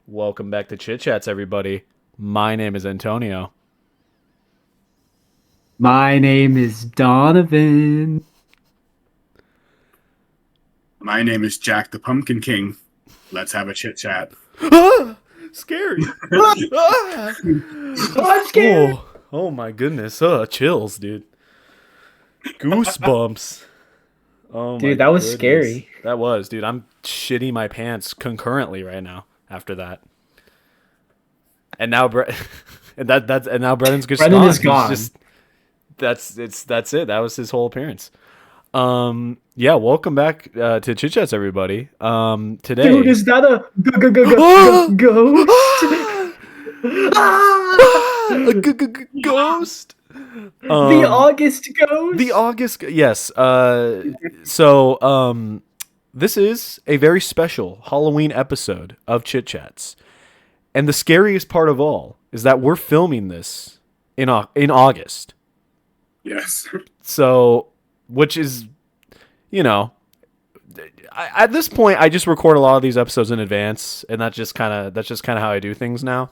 Welcome back to Chit Chats, everybody. My name is Antonio. My name is Donavan. My name is Jack the Pumpkin King. Let's have a chit chat. Scary. I'm scared. Oh my goodness. Chills, dude. Goosebumps. Oh Dude, my that was goodness. scary. That was, dude. I'm shitting my pants concurrently right now after that. And now and now Brennan's just Brennan gone. is gone. That's it. That was his whole appearance. Yeah, welcome back to Chit Chats, everybody. Today, Dude, is that a ghost? The August ghost? The August, yes. This is a very special Halloween episode of Chit Chats, and the scariest part of all is that we're filming this in August. Yes. So, which is, at this point, I just record a lot of these episodes in advance, and that's just kind of how I do things now.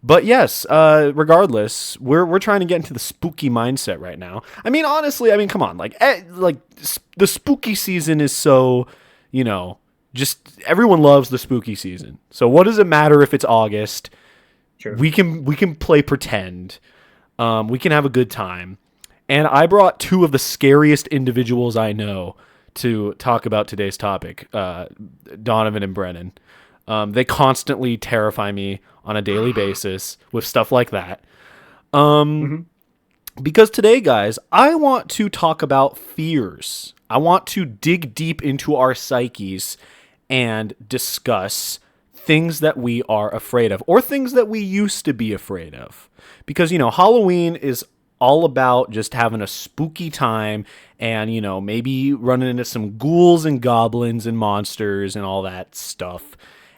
But yes, regardless, we're trying to get into the spooky mindset right now. I mean, honestly, come on, the spooky season is so, just everyone loves the spooky season. So what does it matter if it's August? True. We can play pretend. We can have a good time. And I brought two of the scariest individuals I know to talk about today's topic, Donavan and Brennen. They constantly terrify me on a daily basis with stuff like that. Because today, guys, I want to talk about fears. I want to dig deep into our psyches and discuss things that we are afraid of or things that we used to be afraid of. Because, Halloween is all about just having a spooky time and, maybe running into some ghouls and goblins and monsters and all that stuff.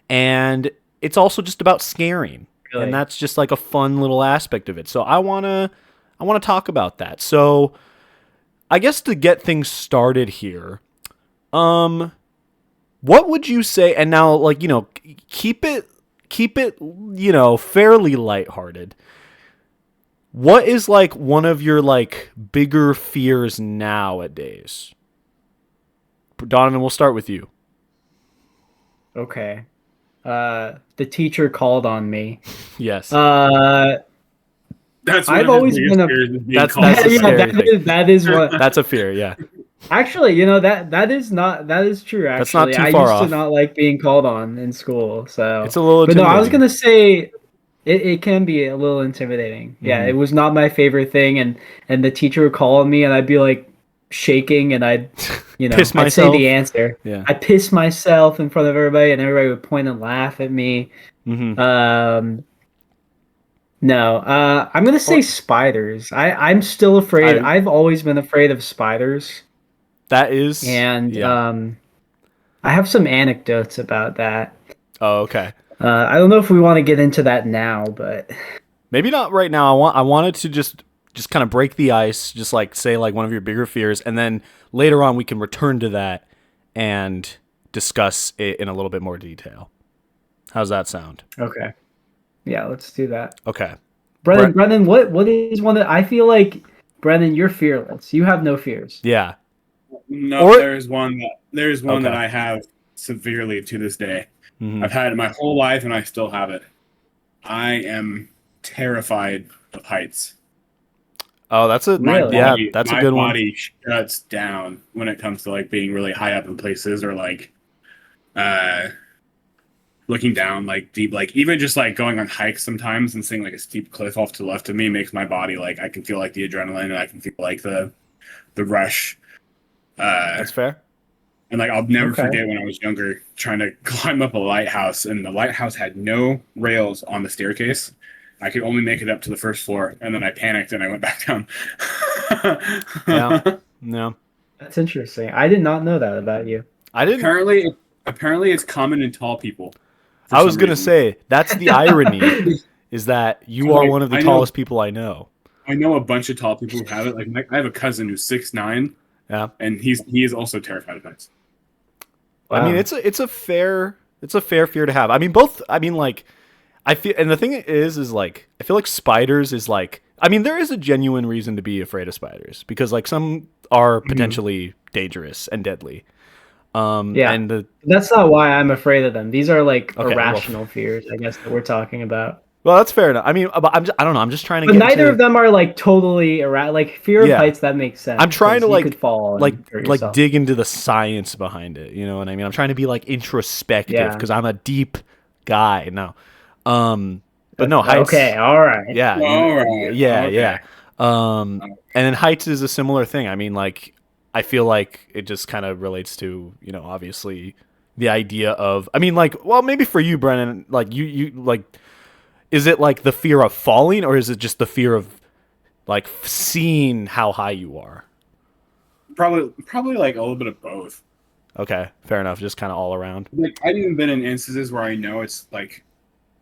And it's also just about scaring. Really? And that's just like a fun little aspect of it. So I want to talk about that. So I guess to get things started here, what would you say, and now keep it, fairly lighthearted. What is one of your bigger fears nowadays? Donovan, we'll start with you. Okay. The teacher called on me. Yes. That's I've always been that's a scary thing. That is what that's a fear, yeah. Actually, that is true. Actually, that's not too I far used off. to not like being called on in school, so it's a little. But no, I was gonna say it can be a little intimidating. Yeah, it was not my favorite thing, and the teacher would call on me, and I'd be shaking, and I'd piss I'd say myself. the answer. Yeah, I piss myself in front of everybody, and everybody would point and laugh at me. No, I'm gonna say spiders. I'm still afraid. I've always been afraid of spiders. That is, and I have some anecdotes about that. Oh, okay. I don't know if we want to get into that now, but maybe not right now. I wanted to just kind of break the ice, just say one of your bigger fears, and then later on we can return to that and discuss it in a little bit more detail. How's that sound? Okay. Yeah, let's do that. Okay. Brennan, what is one that I feel like, Brennan, you're fearless. You have no fears. Yeah. No, there's one that I have severely to this day. I've had it my whole life and I still have it. I am terrified of heights. Oh, that's a my good one. My body shuts down when it comes to being really high up in places or looking down deep, even just going on hikes sometimes and seeing a steep cliff off to the left of me makes my body I can feel the adrenaline and I can feel the rush. That's fair. And I'll never forget when I was younger trying to climb up a lighthouse, and the lighthouse had no rails on the staircase. I could only make it up to the first floor, and then I panicked and I went back down. Yeah. No. That's interesting. I did not know that about you. I didn't. Apparently it's common in tall people. I was going to say, that's the irony, is that you are one of the tallest people I know. I know a bunch of tall people who have it. I have a cousin who's 6'9", yeah, and he is also terrified of heights. Wow. I mean, it's a fair It's a fair fear to have. I mean, both. I mean, like, I feel, and the thing is like, I feel like spiders is like, I mean, there is a genuine reason to be afraid of spiders because like some are potentially dangerous and deadly. And that's not why I'm afraid of them. These are like irrational fears, I guess, that we're talking about. Well, that's fair enough. I mean, I don't know. I'm just trying to. But neither of them are like totally like fear of heights. That makes sense. I'm trying to like fall like dig into the science behind it. You know what I mean? I'm trying to be like introspective because I'm a deep guy. No, but no heights. Okay, all right. Yeah, all right. Yeah. And then heights is a similar thing. I mean, like, I feel like it just kind of relates to, you know, obviously the idea of. I mean, like, well, maybe for you, Brennan, like you like. Is it like the fear of falling, or is it just the fear of like seeing how high you are? Probably like a little bit of both. Okay, fair enough. Just kind of all around. Like I've even been in instances where I know it's like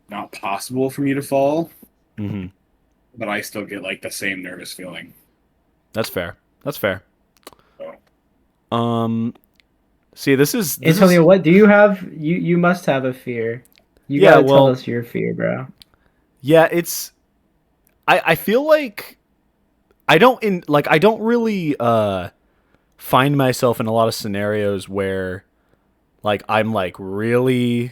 not possible for me to fall, but I still get like the same nervous feeling. That's fair. That's fair. So. See, this is Antonio. What do you have? You must have a fear. You gotta tell us your fear, bro. Yeah, it's. I feel like I don't really find myself in a lot of scenarios where like I'm like really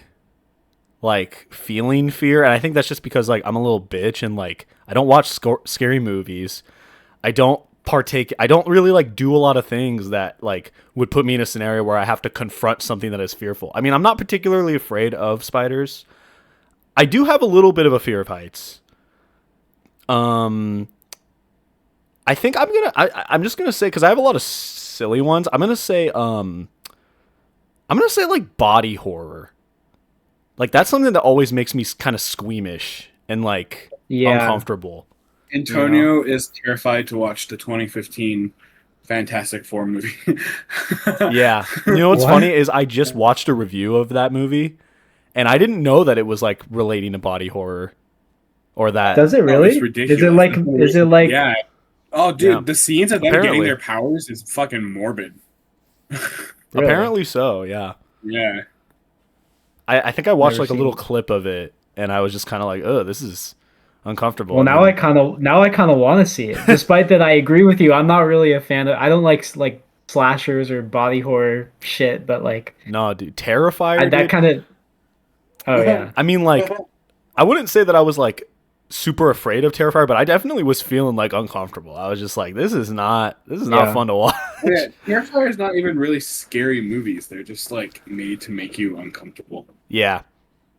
like feeling fear, and I think that's just because like I'm a little bitch and like I don't watch scary movies. I don't really like do a lot of things that like would put me in a scenario where I have to confront something that is fearful. I mean, I'm not particularly afraid of spiders. I do have a little bit of a fear of heights. I think I'm just gonna say, because I have a lot of silly ones. I'm gonna say like body horror. Like that's something that always makes me kind of squeamish and like uncomfortable. Antonio is terrified to watch the 2015 Fantastic Four movie. Yeah, you know what's funny is I just watched a review of that movie. And I didn't know that it was like relating to body horror, or that. Does it really? It's ridiculous. Is it like? Yeah. Oh, dude, the scenes of them Apparently. getting their powers is fucking morbid. Really? Apparently so. Yeah. Yeah. I think I watched like a little clip of it, and I was just kind of like, oh, this is uncomfortable. Well, now I kind of want to see it. Despite that, I agree with you. I'm not really a fan of. I don't like slashers or body horror shit, but like. No, dude, Terrifier. That kind of. Oh yeah. I mean, like, I wouldn't say that I was like super afraid of Terrifier, but I definitely was feeling like uncomfortable. I was just like, this is not fun to watch. Yeah, Terrifier is not even really scary movies. They're just like made to make you uncomfortable. Yeah,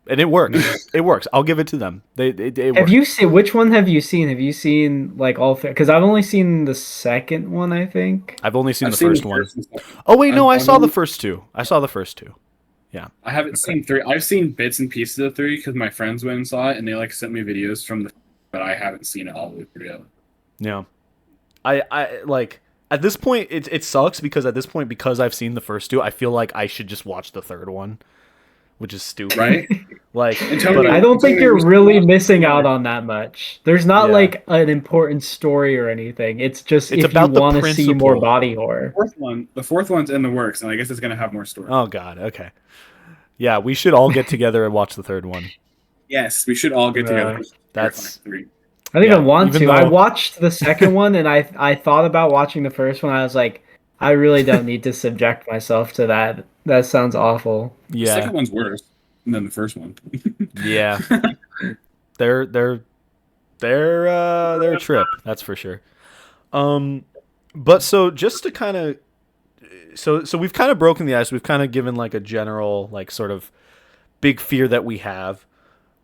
and it works. It works. I'll give it to them. It have you seen which one have you seen? Have you seen like all three? Because I've only seen the second one. I think I've only seen the first one. Oh wait, no, I saw the first two. Yeah. I haven't seen 3. I've seen bits and pieces of 3 because my friends went and saw it, and they like sent me videos from but I haven't seen it all the way through yet. Yeah. I like at this point it sucks because at this point, because I've seen the first 2, I feel like I should just watch the third one, which is stupid. Right? Like, but I don't think you're really missing out on that much. There's not like an important story or anything. It's just if you want to see more body horror. The fourth one's in the works, and I guess it's gonna have more story. Oh god, okay. Yeah, we should all get together and watch the third one. Yes, we should all get together. That's. I don't even want to. I watched the second one, and I thought about watching the first one. I was like, I really don't need to subject myself to that. That sounds awful. Yeah, the second one's worse than the first one. Yeah, they're a trip. That's for sure. But so just to kind of. So we've kind of broken the ice. We've kind of given like a general like sort of big fear that we have.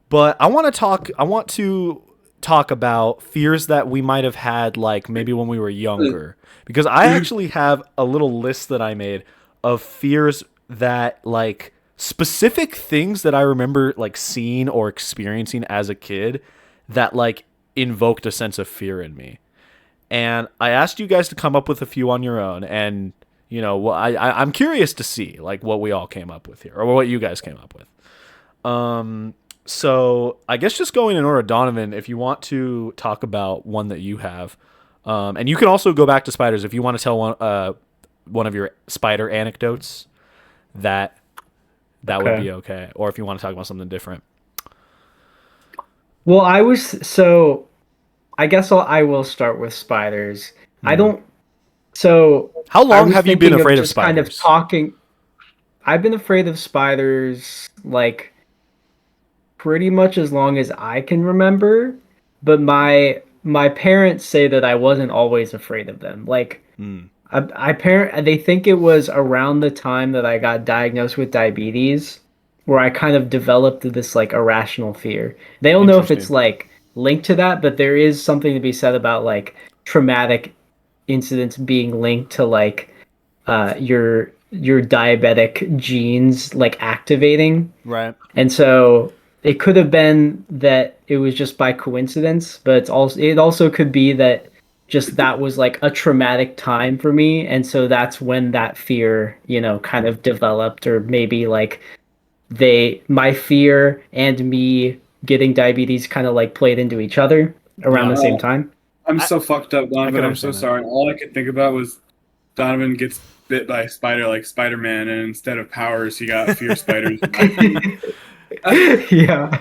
But I want to talk about fears that we might have had like maybe when we were younger. Because I actually have a little list that I made of fears that like specific things that I remember like seeing or experiencing as a kid that like invoked a sense of fear in me. And I asked you guys to come up with a few on your own, and you know, well, I'm curious to see like what we all came up with here, or what you guys came up with. So I guess just going in order, Donavan, if you want to talk about one that you have, and you can also go back to spiders if you want to tell one of your spider anecdotes that that would be okay. Or if you want to talk about something different. Well, I guess I will start with spiders. I don't. So how long have you been afraid of spiders? Kind of talking. I've been afraid of spiders like pretty much as long as I can remember, but my parents say that I wasn't always afraid of them. Like they think it was around the time that I got diagnosed with diabetes where I kind of developed this like irrational fear. They don't know if it's like linked to that, but there is something to be said about like traumatic incidents being linked to like your diabetic genes like activating. Right. And so it could have been that it was just by coincidence, but it also could be that just that was like a traumatic time for me, and so that's when that fear, kind of developed, or maybe like my fear and me getting diabetes kind of like played into each other around the same time. I'm so fucked up, Donovan. I'm so sorry. All I could think about was Donovan gets bit by a spider like Spider-Man, and instead of powers, he got fear spiders. Yeah,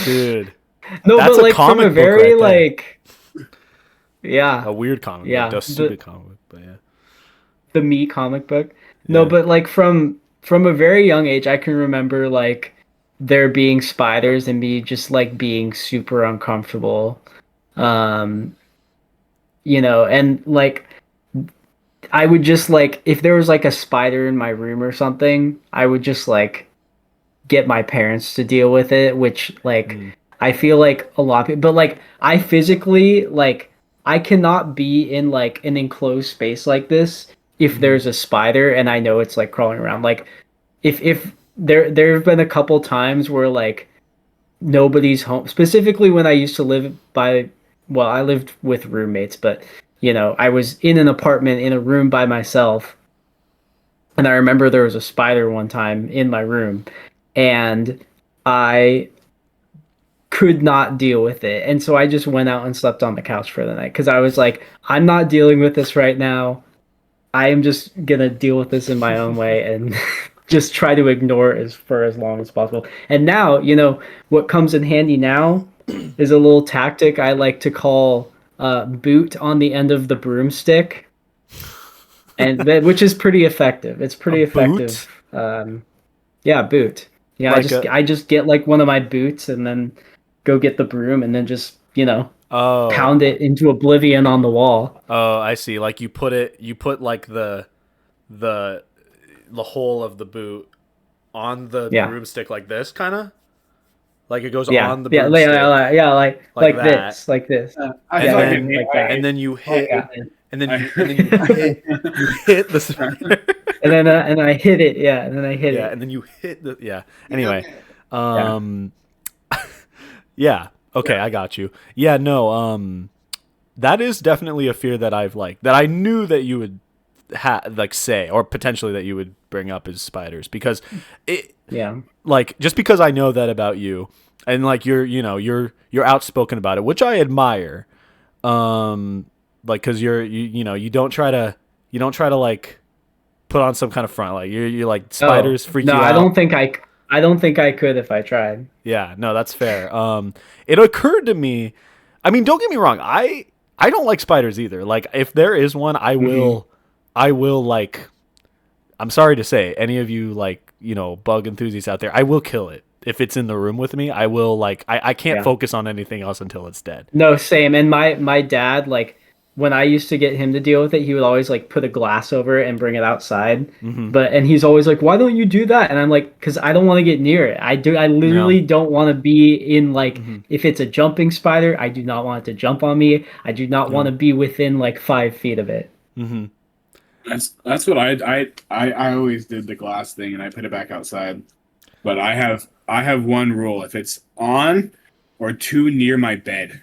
dude. No, that's but like from a very like, a weird comic book, a stupid comic book, but the Me comic book. No, but like from a very young age, I can remember like there being spiders and me just like being super uncomfortable, and like I would just like if there was like a spider in my room or something, I would just like get my parents to deal with it, which like I feel like a lot of people, but like I physically like I cannot be in like an enclosed space like this if there's a spider and I know it's like crawling around. Like if there have been a couple times where like nobody's home, specifically when I used to live I lived with roommates, but I was in an apartment in a room by myself, and I remember there was a spider one time in my room, and I could not deal with it. And so I just went out and slept on the couch for the night because I was like, I'm not dealing with this right now. I am just going to deal with this in my own way and just try to ignore it for as long as possible. And now, what comes in handy now is a little tactic I like to call boot on the end of the broomstick. Which is pretty effective. It's pretty effective. Yeah, boot. Yeah, like I just get like one of my boots and then go get the broom and then just, pound it into oblivion on the wall. Oh, I see. Like you put like the hole of the boot on the broomstick like this kind of? Like it goes on the broomstick. Like this. And then you hit and then you hit the spider. And I hit it, and then I hit it. Yeah, and then you hit the Anyway, okay, I got you. Yeah, no, that is definitely a fear that that I knew that you would say, or potentially that you would bring up, is spiders, because just because I know that about you, and like you're outspoken about it, which I admire, like because you don't try to like put on some kind of front, like you're like spiders freak you out. I don't think I could if I tried. Yeah, no, that's fair. It occurred to me, I mean, don't get me wrong, I don't like spiders either. Like if there is one, I will like, I'm sorry to say, any of you like, bug enthusiasts out there, I will kill it. If it's in the room with me, I will like, I can't focus on anything else until it's dead. No, same. And my dad, like, when I used to get him to deal with it, he would always like put a glass over it and bring it outside. And he's always like, "Why don't you do that?" And I'm like, "Cause I don't want to get near it. I literally don't want to be in like, if it's a jumping spider, I do not want it to jump on me. I do not want to be within like 5 feet of it." That's what I always did, the glass thing, and I put it back outside. But I have one rule: if it's on or too near my bed,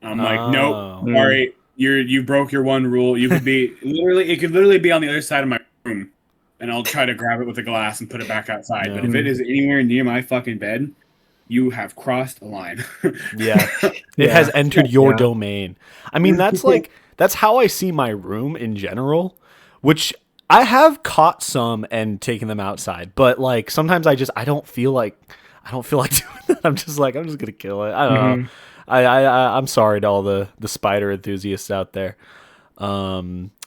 I'm like, nope, sorry. You broke your one rule. You could be it could literally be on the other side of my room, and I'll try to grab it with a glass and put it back outside. But if it is anywhere near my fucking bed, you have crossed a line. It has entered your domain. I mean, that's how I see my room in general, which I have caught some and taken them outside, but like sometimes I don't feel like doing that. I'm just gonna kill it. I don't know. I'm sorry to all the spider enthusiasts out there.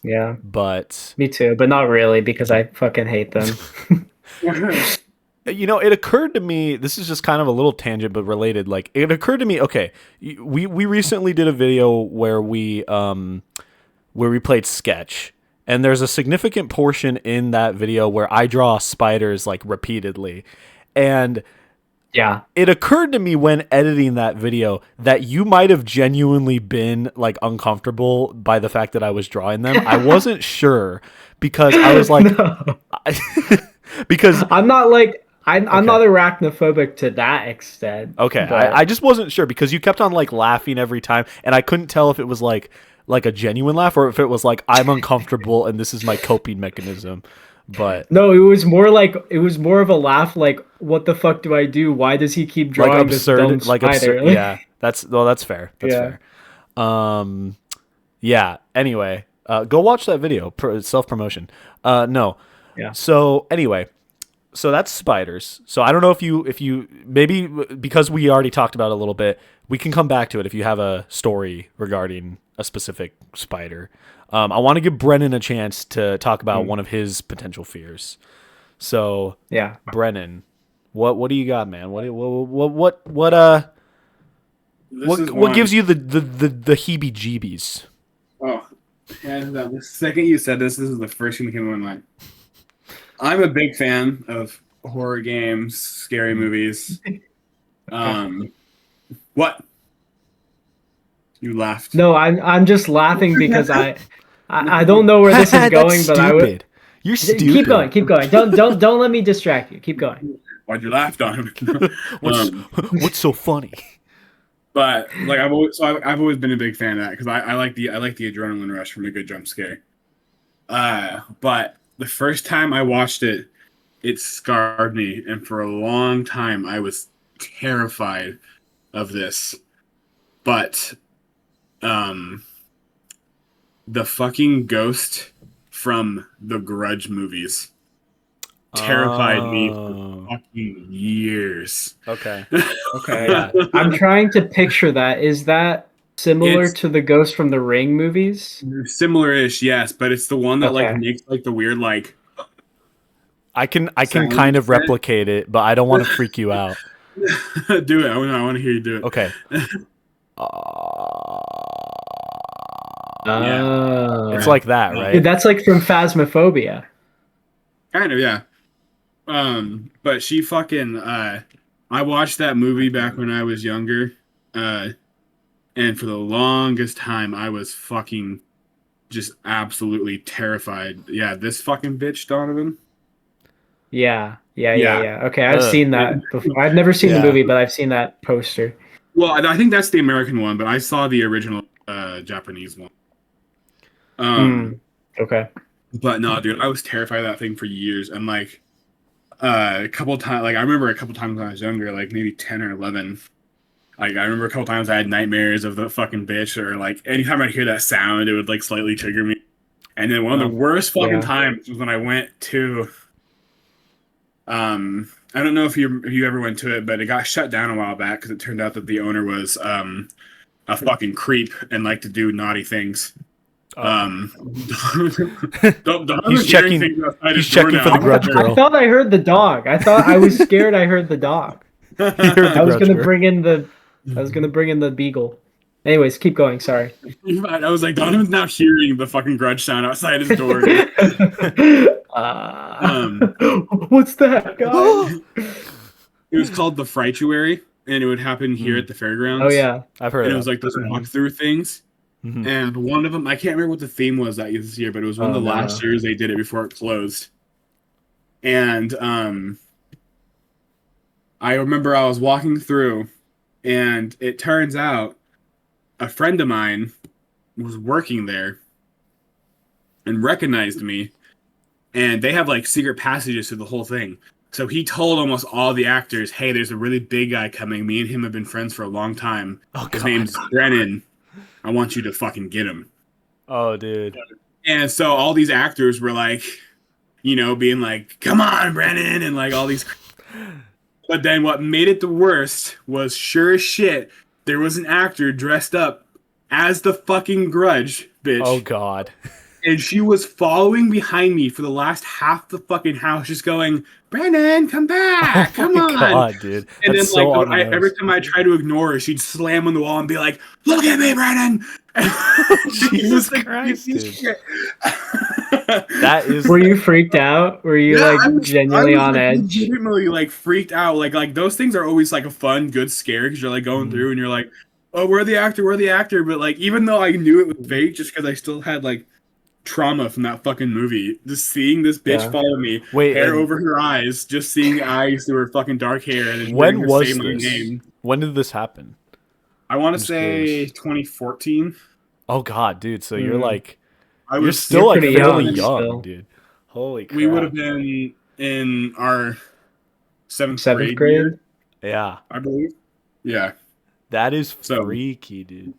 Yeah, but me too, but not really because I fucking hate them. It occurred to me, this is just kind of a little tangent but related. Like it occurred to me, okay, we recently did a video where we played sketch, and there's a significant portion in that video where I draw spiders like repeatedly. And yeah, it occurred to me when editing that video that you might have genuinely been like uncomfortable by the fact that I was drawing them. I wasn't sure because I was like, because I'm not like I'm not arachnophobic to that extent. Okay, but... I just wasn't sure because you kept on like laughing every time, and I couldn't tell if it was like a genuine laugh or if it was like I'm uncomfortable and this is my coping mechanism. But no, it was more of a laugh. Like, what the fuck do I do? Why does he keep drawing like this dumb spider? absurd. Yeah, that's fair. That's fair. Yeah. Anyway, go watch that video. Self promotion. No. Yeah. So anyway, so that's spiders. So I don't know if you maybe because we already talked about it a little bit, we can come back to it if you have a story regarding a specific spider. I want to give Brennen a chance to talk about one of his potential fears. So yeah, Brennen, what do you got, man? What gives you the heebie-jeebies? Oh, yeah, the second you said this is the first thing that came to my mind. I'm a big fan of horror games, scary movies. What? You laughed. No, I'm just laughing because I don't know where this is going, but I would. You're stupid. Keep going. Don't let me distract you. Keep going. Why'd you laugh, Donavan? What's so funny? But like I've always been a big fan of that because I like the adrenaline rush from a good jump scare. But the first time I watched it, it scarred me, and for a long time I was terrified of this. But the fucking ghost from the Grudge movies terrified me for fucking years. Okay. Yeah. I'm trying to picture that. Is that similar to the ghost from the Ring movies? Similar-ish, yes, but it's the one that like makes like the weird like. I can kind of replicate it, but I don't want to freak you out. Do it. I want to hear you do it. Okay. It's like that, right? Dude, that's like from Phasmophobia. Kind of, yeah. But she fucking I watched that movie back when I was younger, and for the longest time I was fucking just absolutely terrified. Yeah, this fucking bitch, Donavan. Yeah. Okay, I've seen that before. I've never seen the movie, but I've seen that poster. Well, I think that's the American one, but I saw the original Japanese one. Okay. But no, dude, I was terrified of that thing for years. And like a couple times, like I remember a couple times when I was younger, like maybe 10 or 11. Like I remember a couple times I had nightmares of the fucking bitch, or like anytime I'd hear that sound, it would like slightly trigger me. And then one of the worst fucking times was when I went to I don't know if you ever went to it, but it got shut down a while back because it turned out that the owner was a fucking creep and liked to do naughty things. He's checking for the Grudge girl. I thought I heard the dog. I was scared I heard the dog. I was gonna bring in the beagle. Anyways, keep going. Sorry. I was like, Donovan's now hearing the fucking Grudge sound outside his door. What's that, guys? It was called the Frighttuary, and it would happen here at the fairgrounds. Oh yeah, I've heard. And it was like those walk-through things. Mm-hmm. And one of them, I can't remember what the theme was that this year, but it was one of the last years they did it before it closed. And I remember I was walking through, and it turns out a friend of mine was working there and recognized me, and they have like secret passages to the whole thing. So he told almost all the actors, "Hey, there's a really big guy coming. Me and him have been friends for a long time. His name's Brennen. I want you to fucking get him." Oh, dude. And so all these actors were like, being like, "Come on, Brennen," and like all these. But then what made it the worst was, sure as shit, there was an actor dressed up as the fucking Grudge, bitch. Oh God. And she was following behind me for the last half the fucking house, just going, "Brennen, come back, come on!" God, dude, and that's then so every time I tried to ignore her, she'd slam on the wall and be like, "Look at me, Brennen!" Jesus Christ, dude. That is. Were you freaked out? Were you genuinely on edge? Legitimately like freaked out. Like those things are always like a fun, good scare because you're like going through and you're like, "Oh, where's the actor?" But like, even though I knew it was fake, just because I still had like trauma from that fucking movie, just seeing this bitch follow me, hair over her eyes, just seeing the eyes through her fucking dark hair, and when was this? My name. When did this happen? I want to say 2014. Oh God, dude! So you're like, you're still like fairly young, dude. Holy crap! We would have been in our seventh grade. Year, yeah, I believe. Yeah, that is freaky, dude.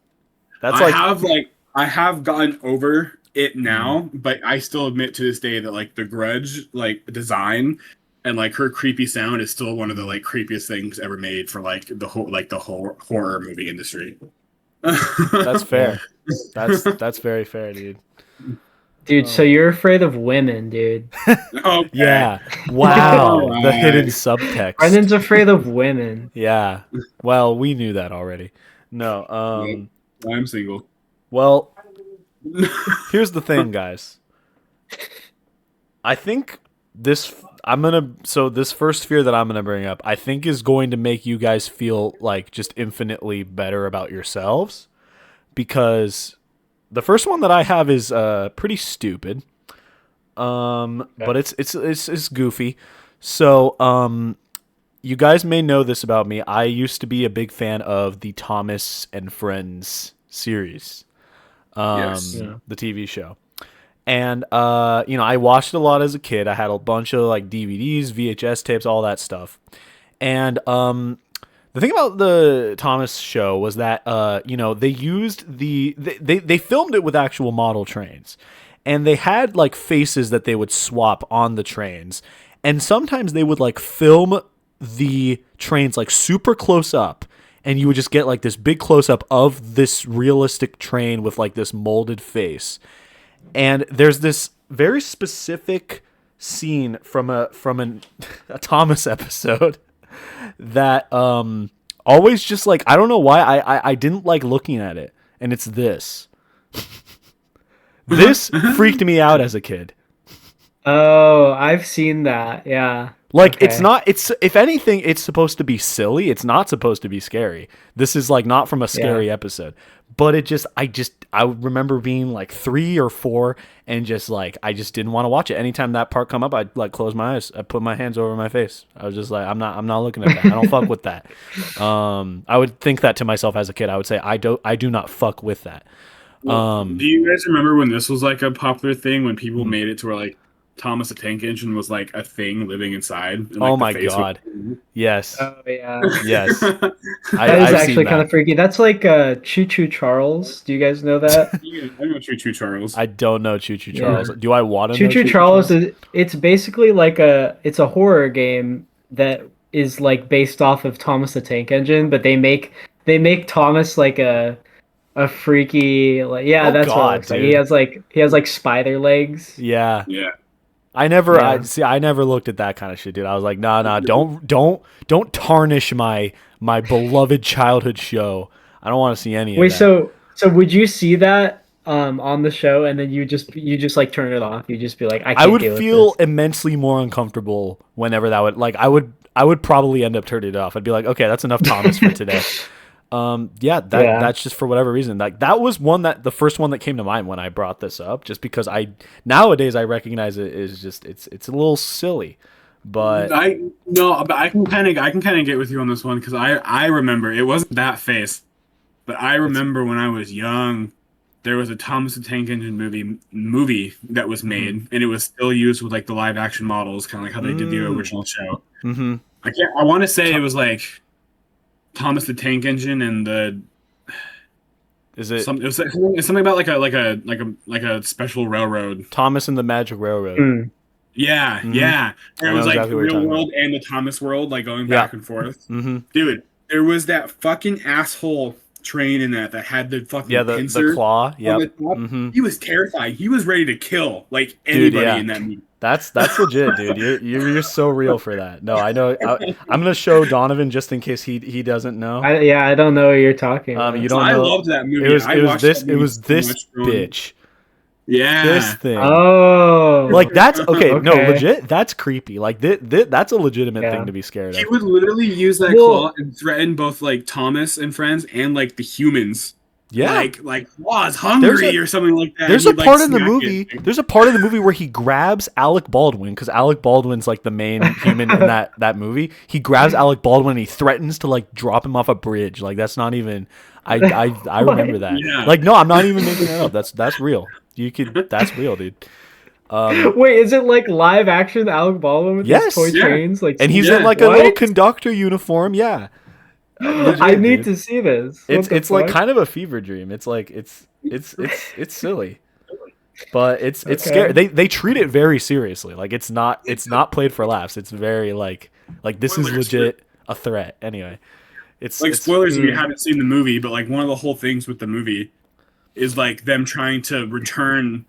That's I have gotten over it now, but I still admit to this day that like the Grudge like design and like her creepy sound is still one of the like creepiest things ever made for like the whole horror movie industry. That's fair. That's very fair, dude. Dude, so you're afraid of women, dude. Okay. Yeah. Wow. The hidden subtext. Brennan's afraid of women. Yeah. Well, we knew that already. No. I'm single. Well, here's the thing, guys. I think this first fear that I'm gonna bring up, I think is going to make you guys feel like just infinitely better about yourselves, because the first one that I have is pretty stupid, but it's goofy. So you guys may know this about me. I used to be a big fan of the Thomas and Friends series, the TV show. And, I watched it a lot as a kid. I had a bunch of like DVDs, VHS tapes, all that stuff. And the thing about the Thomas show was that, they used they filmed it with actual model trains. And they had like faces that they would swap on the trains. And sometimes they would like film the trains like super close up. And you would just get like this big close up of this realistic train with like this molded face. And there's this very specific scene from a Thomas episode that always just like, I don't know why I didn't like looking at it, and it's this. This freaked me out as a kid. Oh, I've seen that. Yeah. Like, it's if anything, it's supposed to be silly. It's not supposed to be scary. This is like not from a scary episode. But I remember being like 3 or 4 and just like, I just didn't want to watch it. Anytime that part come up, I'd like close my eyes. I put my hands over my face. I was just like, I'm not looking at that. I don't fuck with that. I would think that to myself as a kid. I would say, I do not fuck with that. Do you guys remember when this was like a popular thing, when people made it to where like Thomas the Tank Engine was like a thing living inside? And, like, oh my God. Yes. Oh yeah. Yes. That is actually kind of freaky. That's like Choo Choo Charles. Do you guys know that? Yeah, I know Choo Choo Charles. I don't know Choo Choo Charles. Yeah. Do I want to know Choo Choo Charles? It's basically like it's a horror game that is like based off of Thomas the Tank Engine, but they make Thomas like a freaky, like, that's God, what it looks like. He has like spider legs. Yeah. Yeah. I never looked at that kind of shit, dude. I was like, nah, don't tarnish my beloved childhood show. I don't want to see any of that. Wait, so would you see that on the show, and then you just like turn it off? You just be like, I would feel immensely more uncomfortable whenever that would, like, I would probably end up turning it off. I'd be like, okay, that's enough Thomas for today. That's just for whatever reason. Like, that was the first one that came to mind when I brought this up, just because nowadays I recognize it is just it's a little silly, but I can kind of get with you on this one, because I remember it wasn't that face, but I remember when I was young, there was a Thomas the Tank Engine movie that was made, and it was still used with like the live action models, kind of like how they did the original show. Mm-hmm. I want to say it was like Thomas the Tank Engine and it's something about like a special railroad. Thomas and the Magic Railroad. Yeah, Mhm. yeah. And I it know was like exactly the what you're real talking about. world and the Thomas world, like going Yeah. back and forth. Mm-hmm. Dude, there was that fucking asshole train in that had the Yeah, fucking the pincer claw. on Yep. the top. Mm-hmm. He was terrifying. He was ready to kill like Dude, anybody yeah. in that movie. That's legit, dude. You're so real for that. No, I know. I'm gonna show Donovan just in case he doesn't know. I don't know what you're talking You about. don't I know. loved that movie. I watched that It movie was so this much growing. bitch. This Yeah. thing. Oh, Like that's okay. No, okay. legit. That's creepy. Like that's a legitimate thing Yeah. to be scared He of. would literally use that claw Well, and threaten both like Thomas and friends and like the humans. Yeah. Like Claw's There's a hungry or something like that. there's a He'd like part in the smack it. movie. There's a part in the movie where he grabs Alec Baldwin because Alec Baldwin's like the main human in that movie. He grabs Alec Baldwin and he threatens to like drop him off a bridge. Like that's not even. I remember What? that. Yeah. Like no, I'm not even making that up. That's real. You could. That's real, dude. Wait, is it like live action Alec Baldwin with his toy Yes. Yeah. trains? Like, And he's Yeah. in like a what? little conductor uniform. Yeah. I Legit, need dude. to see this. What the It's like fuck? kind of a fever dream. It's like it's silly. But it's Okay. scary. They treat it very seriously. Like it's not played for laughs. It's very like this is Spoilers. legit a threat. Anyway, it's Like it's spoilers if you Hmm. haven't seen the movie, but like one of the whole things with the movie is like them trying to return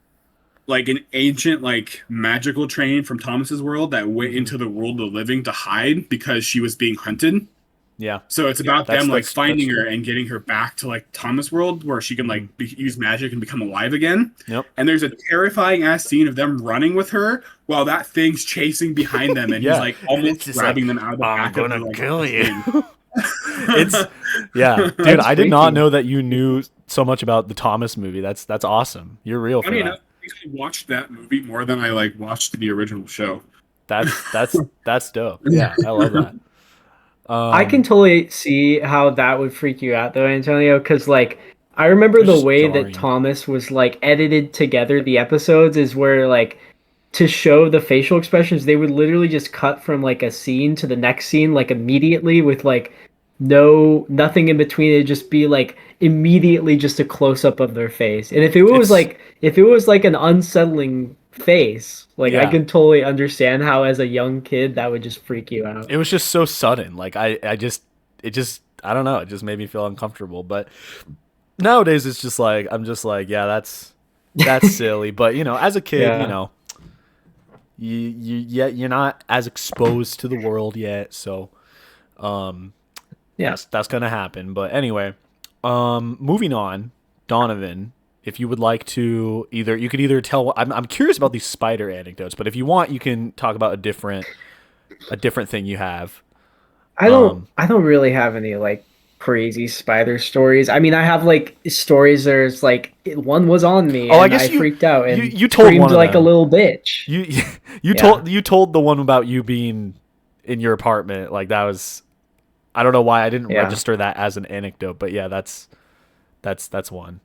like an ancient like magical train from Thomas's world that went into the world of the living to hide because she was being hunted. yeah. So it's about them like That's finding her true. and getting her back to like Thomas world where she can like Mm-hmm. use magic and become alive again. Yep. And there's a terrifying ass scene of them running with her while that thing's chasing behind them and Yeah. he's like almost It's just grabbing like, them out of the I'm back of gonna the like kill thing. you. It's yeah, dude. That's I did not freaky. know that you knew so much about the Thomas movie. That's awesome. You're real for Funny that. enough, I think I watched that movie more than I like watched the original show. That's dope. Yeah, I love that. I can totally see how that would freak you out though, Antonio, because like I remember It's the just way that jarring. Thomas was like edited together the episodes is where like to show the facial expressions, they would literally just cut from like a scene to the next scene like immediately with like nothing in between. It'd just be like immediately just a close up of their face. And It's if it was like an unsettling face, like I yeah. can totally understand how as a young kid that would just freak you out. It was just so sudden. Like it just I don't know. It just made me feel uncomfortable. But nowadays it's just like I'm just like yeah, that's silly. But as a kid, Yeah. you're not as exposed to the world yet. So Yeah. that's gonna happen. But anyway, moving on, Donovan. If you would like to you could either tell. I'm curious about these spider anecdotes, but if you want, you can talk about a different thing you have. I don't really have any like crazy spider stories. I mean, I have like stories there's like one was on me Oh, I and guess I freaked out and you told screamed one of like a them. little bitch. You Yeah. you told the one about you being in your apartment. Like that was I don't know why I didn't Yeah. register that as an anecdote, but yeah, that's one.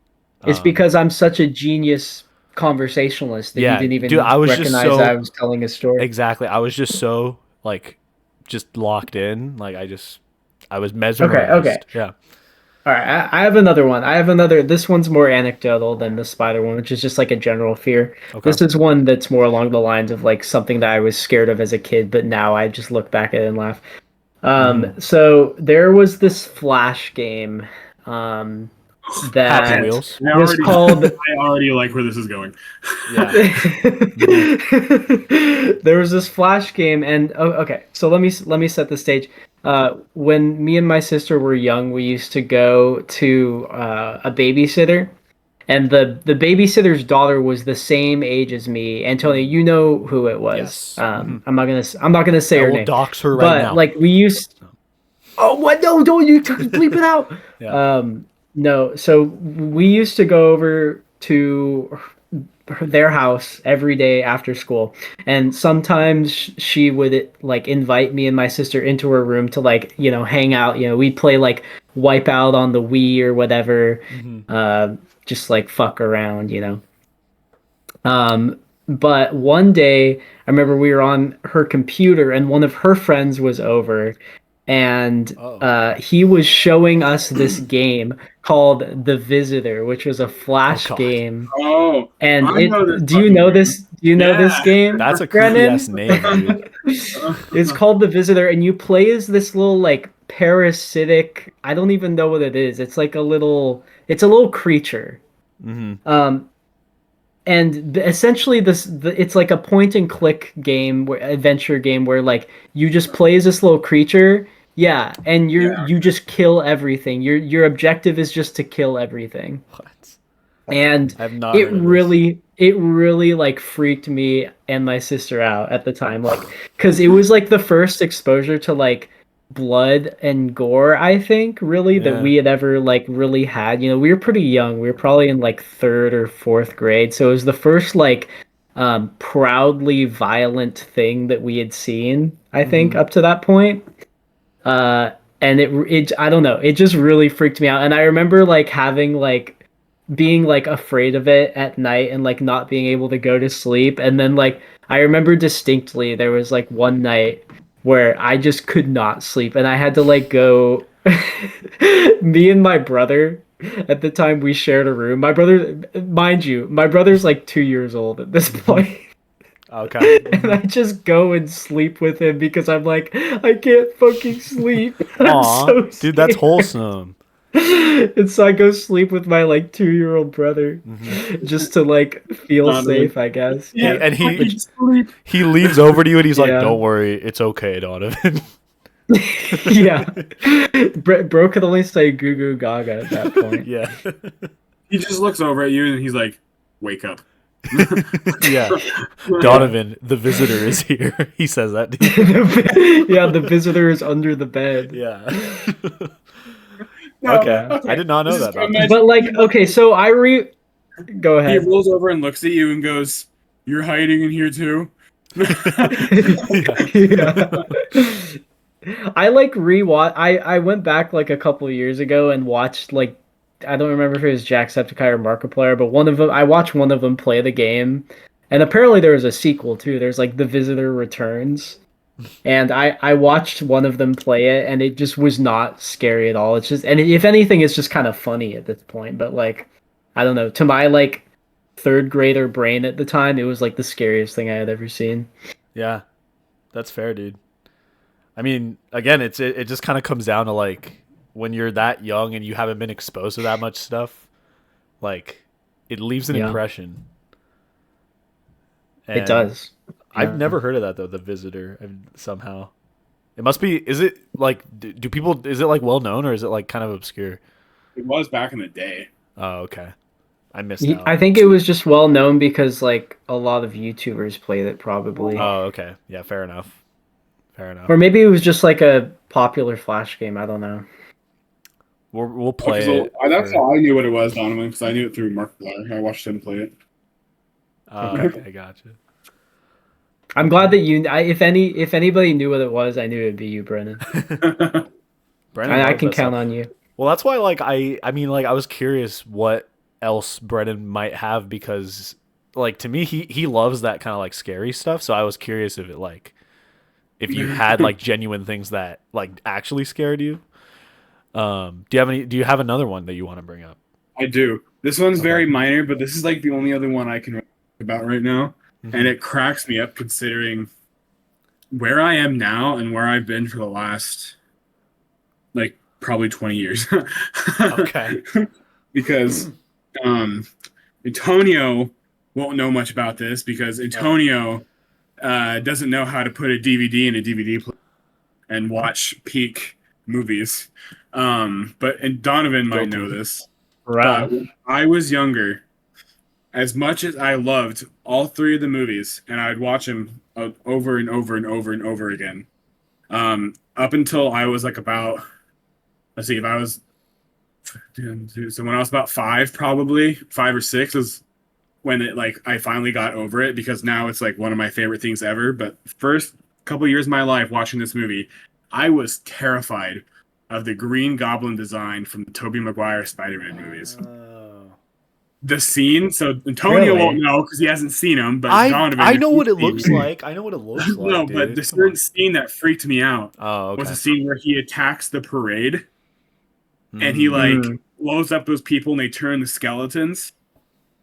It's because I'm such a genius conversationalist that you Yeah, didn't even dude, I was just recognize so that I was telling a story. exactly. I was just so like just locked in. Like I was Okay, mesmerized. okay. Yeah. All right, I have another one. I have another. This one's more anecdotal than the spider one, which is just like a general fear. Okay. This is one that's more along the lines of like something that I was scared of as a kid, but now I just look back at it and laugh. So there was this Flash game that Happy Wheels. was called. I already like where this is going. Yeah. There was this Flash game, and okay, so let me set the stage. When me and my sister were young, we used to go to a babysitter, and the babysitter's daughter was the same age as me. Antonio, you know who it was. Yes. I'm not gonna say I her will name, dox her right but now. like we used. Oh what? No! Don't you bleep it out. Yeah. No. So we used to go over to their house every day after school, and sometimes she would like invite me and my sister into her room to like hang out. We'd play like Wipeout on the Wii or whatever, just like fuck around. But one day I remember we were on her computer and one of her friends was over, and he was showing us this game called The Visitor, which was a Flash game. Oh, and I know this. Do you know this? Do you know this game? That's a creepy Brennan? ass name, dude. It's called The Visitor, and you play as this little like parasitic. I don't even know what it is. It's like it's a little creature. Mm-hmm. And essentially it's like a point and click game, adventure game where like you just play as this little creature. Yeah, and you just kill everything. Your objective is just to kill everything. What? And I have not heard of this. it really like freaked me and my sister out at the time, like because it was like the first exposure to like blood and gore, I think, really, that we had ever like really had. You know, we were pretty young. We were probably in like third or fourth grade, so it was the first like proudly violent thing that we had seen, I think, up to that point. And it I don't know, it just really freaked me out. And I remember like having like being like afraid of it at night and like not being able to go to sleep. And then like I remember distinctly there was like one night where I just could not sleep and I had to like go me and my brother, at the time we shared a room. My brother, mind you, my brother's like 2 years old at this point. Okay. And I just go and sleep with him because I'm like, I can't fucking sleep. Aw, so dude, that's wholesome. And so I go sleep with my like 2-year-old brother just to like feel safe, I guess. Yeah, and he leans over to you and he's like, "Don't worry, it's okay, Donavan." Yeah, bro could only say "goo goo gaga" at that point. Yeah, he just looks over at you and he's like, "Wake up." Yeah, Donavan, the visitor is here. He says that to you. Yeah, the visitor is under the bed. Yeah. No, okay, I did not know that. But like, okay, so go ahead. He rolls over and looks at you and goes, "You're hiding in here too." Yeah. I like rewatch. I went back like a couple of years ago and watched like, I don't remember if it was Jacksepticeye or Markiplier, but one of them, I watched one of them play the game, and apparently there was a sequel too. There's like The Visitor Returns, and I watched one of them play it, and it just was not scary at all. It's just, and if anything, it's just kind of funny at this point. But like, I don't know, to my like third grader brain at the time, it was like the scariest thing I had ever seen. Yeah, that's fair, dude. I mean, again, it just kind of comes down to like when you're that young and you haven't been exposed to that much stuff, like it leaves an impression. And it does. I've never heard of that though. The Visitor, somehow, it must be. Is it like do people? Is it like well known or is it like kind of obscure? It was back in the day. Oh, okay. I missed out. I think it was just well known because like a lot of YouTubers played it, probably. Oh, okay. Yeah, fair enough. Fair enough. Or maybe it was just like a popular Flash game. I don't know. We'll play it. That's how I knew what it was, Donovan, because I knew it through Markiplier. I watched him play it. Okay, gotcha. I'm glad that if anybody knew what it was, I knew it'd be you, Brennan. Brennan, I can count on you. Well, that's why, like, I mean, like, I was curious what else Brennan might have because, like, to me, he loves that kind of like scary stuff. So I was curious if you had like genuine things that like actually scared you. Do you have another one that you want to bring up? I do. This one's very minor, but this is like the only other one I can talk about right now. And it cracks me up considering where I am now and where I've been for the last like probably 20 years. Okay. Because Antonio won't know much about this because Antonio doesn't know how to put a DVD in a DVD player and watch peak movies. And Donovan might know this. Right. I was younger. As much as I loved all three of the movies, and I'd watch them over and over and over and over again, up until I was like about, let's see, if I was, so when I was about 5 or 6 is when it like I finally got over it because now it's like one of my favorite things ever. But first couple years of my life watching this movie, I was terrified of the Green Goblin design from the Tobey Maguire Spider-Man movies. the scene. So Antonio Really? won't know because he hasn't seen them, but Donovan, I know what it looks like. I know what it looks like. No, dude. but the Come on. certain scene that freaked me out was okay. the scene where he attacks the parade and he like blows up those people and they turn the skeletons.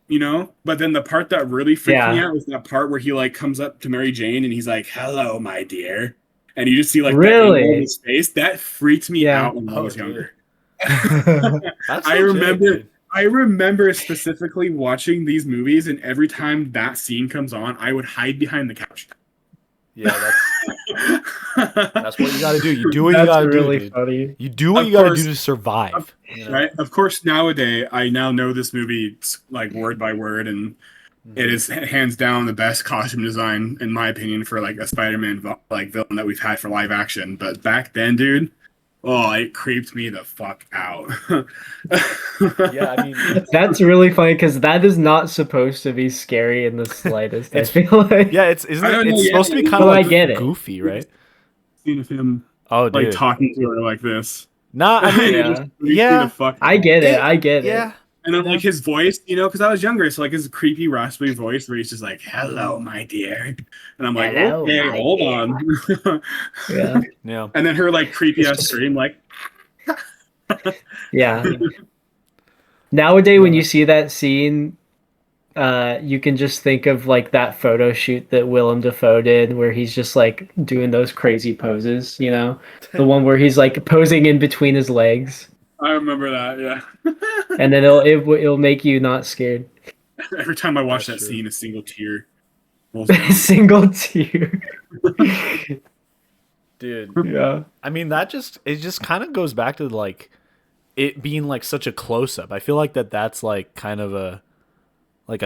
You know, but then the part that really freaked me out was that part where he like comes up to Mary Jane and he's like, "Hello, my dear," and you just see like the angle of his face. That freaked me out when I was younger. I remember specifically watching these movies, and every time that scene comes on, I would hide behind the couch. Yeah, that's what you got to do. You do what you got to do, dude. Funny. You do what you got to do to survive. Right? Of course, nowadays I now know this movie like word by word, and it is hands down the best costume design in my opinion for like a Spider-Man like villain that we've had for live action. But back then, dude, it creeped me the fuck out. Yeah, I mean that's really funny because that is not supposed to be scary in the slightest. I feel like it's supposed to be kind of like goofy, right? Scene of him dude. talking to her like this. Nah, I mean, I get it. Yeah. And then like his voice, you know, because I was younger, so like his creepy raspy voice where he's just like, "Hello, my dear," and I'm like, "Hello, "Okay, hold on." Yeah. And then her like creepy ass scream, like, yeah. Nowadays, when you see that scene, you can just think of like that photo shoot that Willem Dafoe did, where he's just like doing those crazy poses. You know, the one where he's like posing in between his legs. I remember that, yeah. And then it'll make you not scared. Every time I watch that scene, a single tear rolls down. A single tear. Dude. Yeah. I mean, it just kind of goes back to like it being like such a close up. I feel like that's like kind of a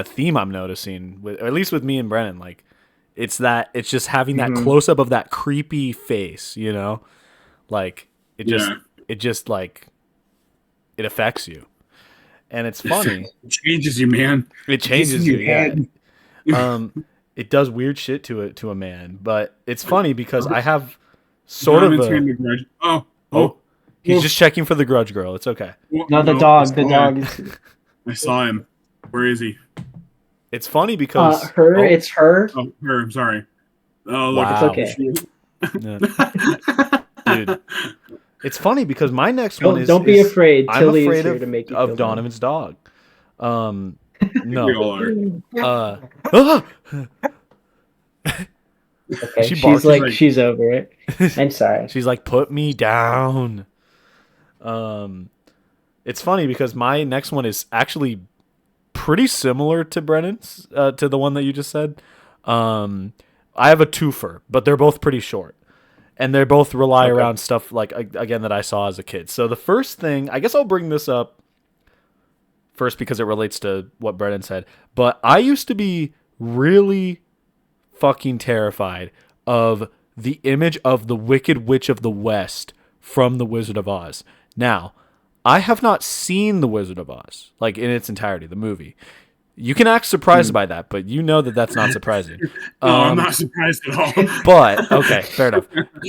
theme I'm noticing or at least with me and Brennan. Like it's just having that close up of that creepy face, you know? Like it just like it affects you. And it's funny. It changes you, man. It changes you, yeah. It does weird shit to a man, but it's funny because I have sort of a he's just checking for the grudge girl. It's okay. No, the dog. The dog. I saw him. Where is he? It's funny because it's her. Oh, her. I'm sorry. Oh, look, wow. It's okay. Dude. It's funny because my next one is... Don't be afraid. I'm afraid of Donovan's dog. No. We all are. Okay, she's like, she's over it. I'm sorry. She's like, put me down. It's funny because my next one is actually pretty similar to Brennan's, to the one that you just said. I have a twofer, but they're both pretty short. And they both rely around stuff like, again, that I saw as a kid. So the first thing, I guess I'll bring this up first because it relates to what Brennan said. But I used to be really fucking terrified of the image of the Wicked Witch of the West from The Wizard of Oz. Now, I have not seen The Wizard of Oz, like in its entirety, the movie. You can act surprised by that, but you know that that's not surprising. I'm not surprised at all. But, okay, fair enough.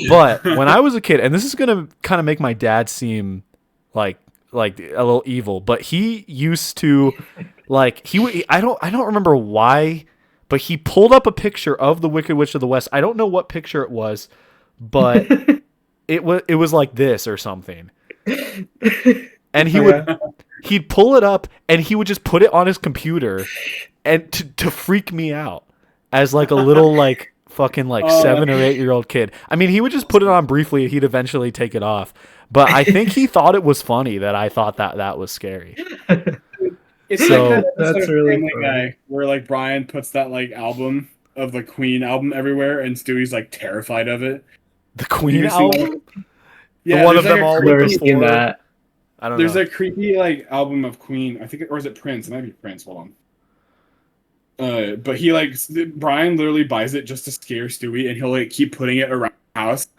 But when I was a kid, and this is going to kind of make my dad seem like a little evil, but he used to, like, I don't remember why, but he pulled up a picture of the Wicked Witch of the West. I don't know what picture it was, but it was like this or something. And he'd pull it up and he would just put it on his computer and to freak me out as like a little like fucking like 7 or 8 year old kid. I mean, he would just put it on briefly. He'd eventually take it off. But I think he thought it was funny that I thought that was scary. It's so, like that's really Family Guy where like Brian puts that like album of the Queen album everywhere and Stewie's like terrified of it. The Queen album? Yeah, the one of them all with that. I don't There's know. a creepy like album of Queen. I think, or is it Prince? It might be Prince. Hold on. But he like Brian literally buys it just to scare Stewie, and he'll like keep putting it around the house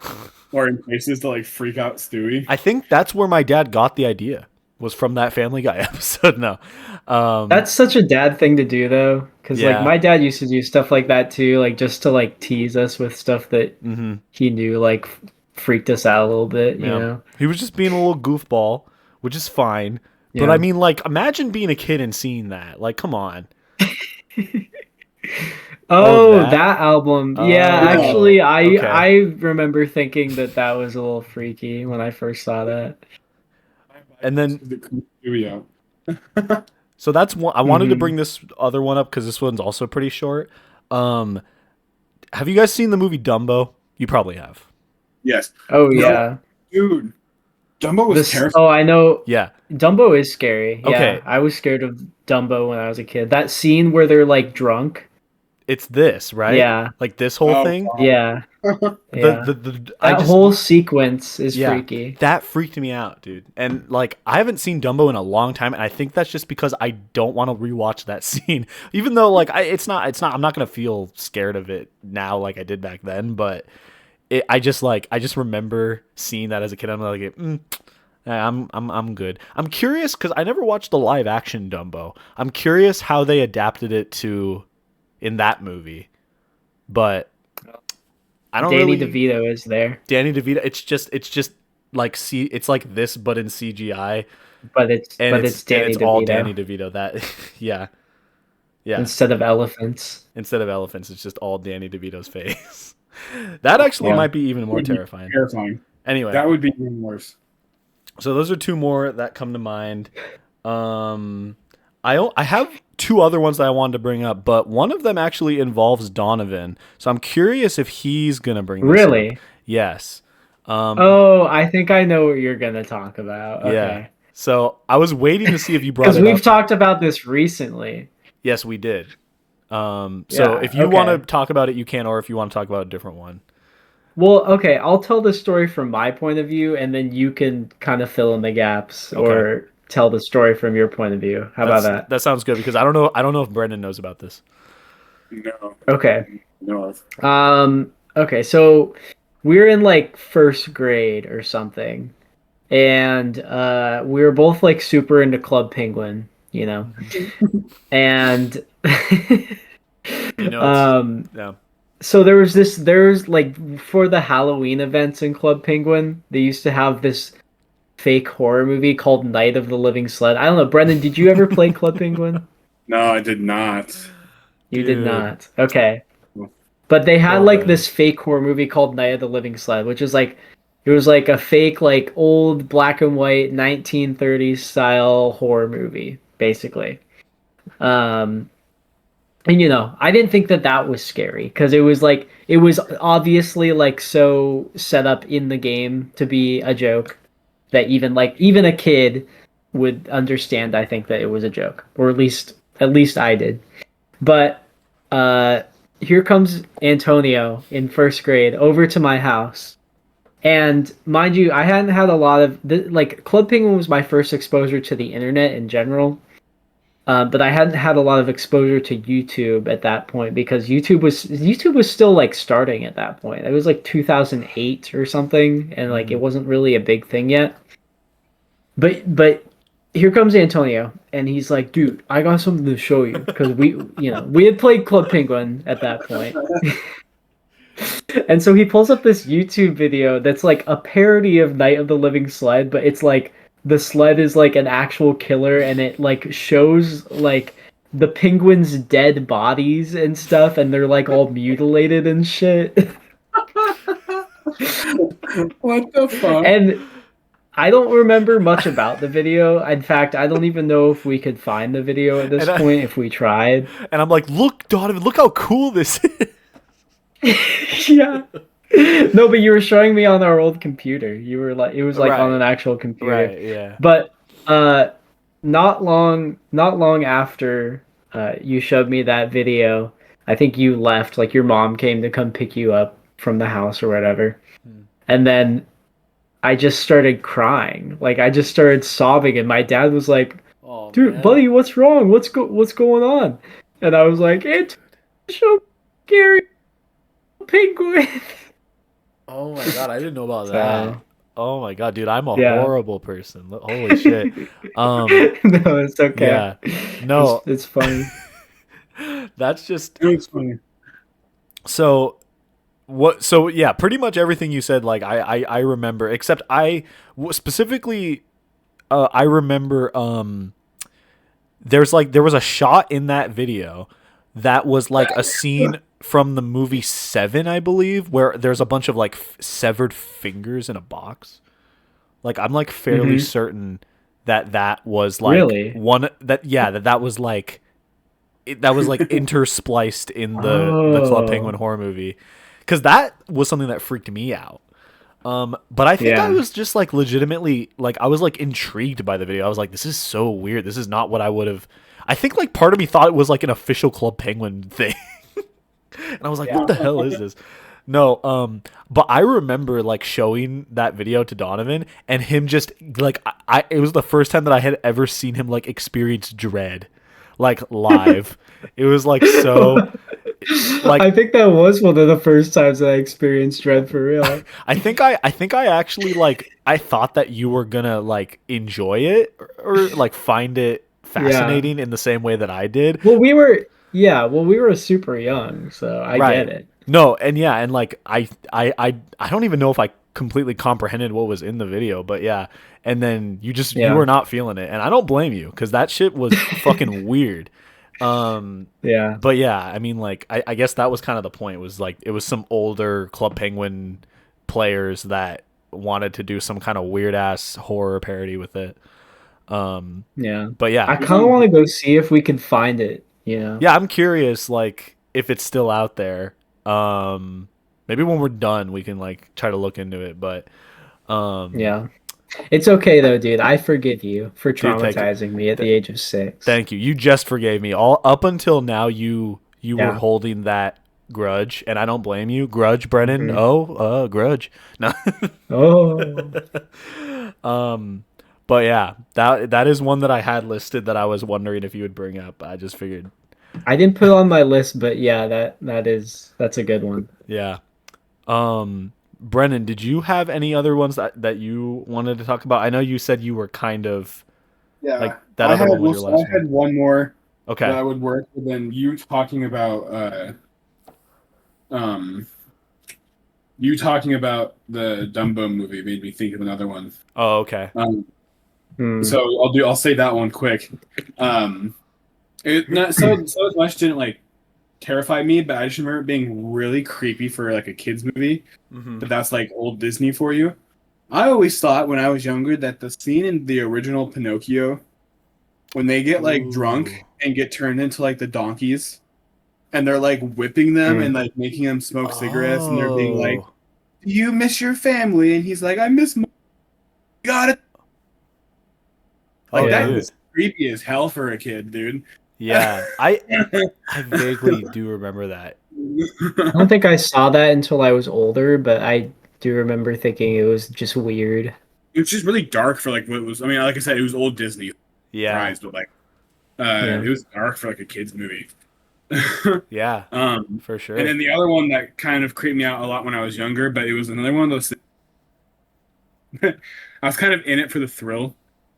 or in places to like freak out Stewie. I think that's where my dad got the idea. Was from that Family Guy episode. No, that's such a dad thing to do though, because like my dad used to do stuff like that too, like just to like tease us with stuff that he knew like freaked us out a little bit. You know, he was just being a little goofball. Which is fine, But I mean, like, imagine being a kid and seeing that. Like, come on. That album. Yeah, actually, I remember thinking that was a little freaky when I first saw that. And then, so that's one. I wanted to bring this other one up because this one's also pretty short. Have you guys seen the movie Dumbo? You probably have. Yes. Oh yeah, dude. Dumbo was terrifying. Oh, I know. Yeah. Dumbo is scary. Okay. Yeah, I was scared of Dumbo when I was a kid. That scene where they're like drunk. It's this, right? Yeah. Like this whole thing. Yeah. That whole sequence is freaky. That freaked me out, dude. And like, I haven't seen Dumbo in a long time, and I think that's just because I don't want to rewatch that scene. Even though like it's not. I'm not gonna feel scared of it now like I did back then. But I just remember seeing that as a kid. I'm like, I'm good. I'm curious because I never watched the live action Dumbo. I'm curious how they adapted it to in that movie, but I don't. Danny DeVito is there. Danny DeVito. It's just like it's like this, but in CGI. But it's Danny DeVito. All Danny DeVito. That yeah. Instead of elephants, it's just all Danny DeVito's face. That actually might be even more terrifying. Anyway, that would be even worse. So those are two more that come to mind. I have two other ones that I wanted to bring up, but one of them actually involves Donavan. So I'm curious if he's gonna bring this up. Yes. I think I know what you're gonna talk about. Okay. Yeah. So I was waiting to see if you brought it up. Because we've talked about this recently. Yes, we did. So if you want to talk about it, you can, or if you want to talk about a different one. Well, okay, I'll tell the story from my point of view, and then you can kind of fill in the gaps or tell the story from your point of view. How about that? That sounds good because I don't know if Brendan knows about this. No. Okay. No. Okay, so we're in like first grade or something, and we were both like super into Club Penguin, you know, and yeah. So there's like for the Halloween events in Club Penguin, they used to have this fake horror movie called Night of the Living Sled. I don't know, Brendan, did you ever play Club Penguin? No, I did not. You did not. Okay. But they had this fake horror movie called Night of the Living Sled, which is like it was like a fake like old black and white 1930s style horror movie, basically. And you know, I didn't think that was scary because it was obviously like so set up in the game to be a joke that even a kid would understand. I think that it was a joke, or at least I did. But here comes Antonio in first grade over to my house. And mind you, I hadn't had a lot of Club Penguin was my first exposure to the internet in general. But I hadn't had a lot of exposure to YouTube at that point because YouTube was still like starting at that point. It was like 2008 or something, and like it wasn't really a big thing yet. But here comes Antonio, and he's like, "Dude, I got something to show you," because we had played Club Penguin at that point. And so he pulls up this YouTube video that's like a parody of Night of the Living Sled, but it's like the sled is like an actual killer, and it like shows like the penguins' dead bodies and stuff, and they're like all mutilated and shit. What the fuck? And I don't remember much about the video. In fact, I don't even know if we could find the video at this point if we tried. And I'm like, look, Donovan, look how cool this is. Yeah. No, but you were showing me on our old computer. You were like, it was like on an actual computer. Right, yeah. But not long after you showed me that video, I think you left, like your mom came to come pick you up from the house or whatever. And then I just started crying. Like I just started sobbing, and my dad was like, "Dude, man. Buddy, what's wrong? What's going on?" And I was like, "It's so scary, penguin." Oh my god, I didn't know about that. Oh my god, dude, I'm a horrible person. Holy shit. No, it's okay. Yeah. No, it's funny. That's just it's funny. So yeah, pretty much everything you said, like I remember, except specifically I remember there was a shot in that video that was like a scene from the movie Seven, I believe, where there's a bunch of like severed fingers in a box. Like I'm like fairly certain that was like Really? that was like interspliced in the Club Penguin horror movie, because that was something that freaked me out. But I think I was just like legitimately like I was like intrigued by the video. I was like, this is so weird. This is not what I would have. I think like part of me thought it was like an official Club Penguin thing, and I was like, what the hell is this? No, but I remember like showing that video to Donavan and him just like it was the first time that I had ever seen him like experience dread, like live. It was like so. Like I think that was one of the first times I experienced dread for real. I think I actually like I thought that you were gonna like enjoy it or like find it fascinating in the same way that I did. Well, we were super young, so I get it. No, and like I don't even know if I completely comprehended what was in the video, but yeah. And then you were not feeling it, and I don't blame you because that shit was fucking weird. But yeah, I mean, like, I guess that was kind of the point, was like, it was some older Club Penguin players that wanted to do some kind of weird ass horror parody with it. But yeah, I kind of want to go see if we can find it, Yeah, I'm curious, like, if it's still out there. Maybe when we're done, we can like try to look into it, but, It's okay though, dude. I forgive you for traumatizing me at the age of 6. Thank you. You just forgave me. All up until now, you were holding that grudge, and I don't blame you. Grudge, Brennen. Grudge. No. But yeah, that is one that I had listed that I was wondering if you would bring up. I just figured. I didn't put it on my list, but yeah, that's a good one. Yeah. Brennen, did you have any other ones that you wanted to talk about? I know you said you were kind of like that other one was your last one. I had one more that I would work, but then you talking about the Dumbo movie made me think of another one. Oh, okay. So I'll say that one quick. It not so much didn't like terrify me, but I just remember it being really creepy for like a kids movie. But that's like old Disney for you. I always thought when I was younger that the scene in the original Pinocchio, when they get like drunk and get turned into like the donkeys, and they're like whipping them and like making them smoke cigarettes, and they're being like, "Do you miss your family?" And he's like, "I miss my got it." Like that was creepy as hell for a kid, dude. Yeah, I vaguely do remember that. I don't think I saw that until I was older, but I do remember thinking it was just weird. It was just really dark for like what it was. I mean, like I said, it was old Disney. Yeah, but like, it was dark for like a kids movie. Yeah, for sure. And then the other one that kind of creeped me out a lot when I was younger, but it was another one of those things. I was kind of in it for the thrill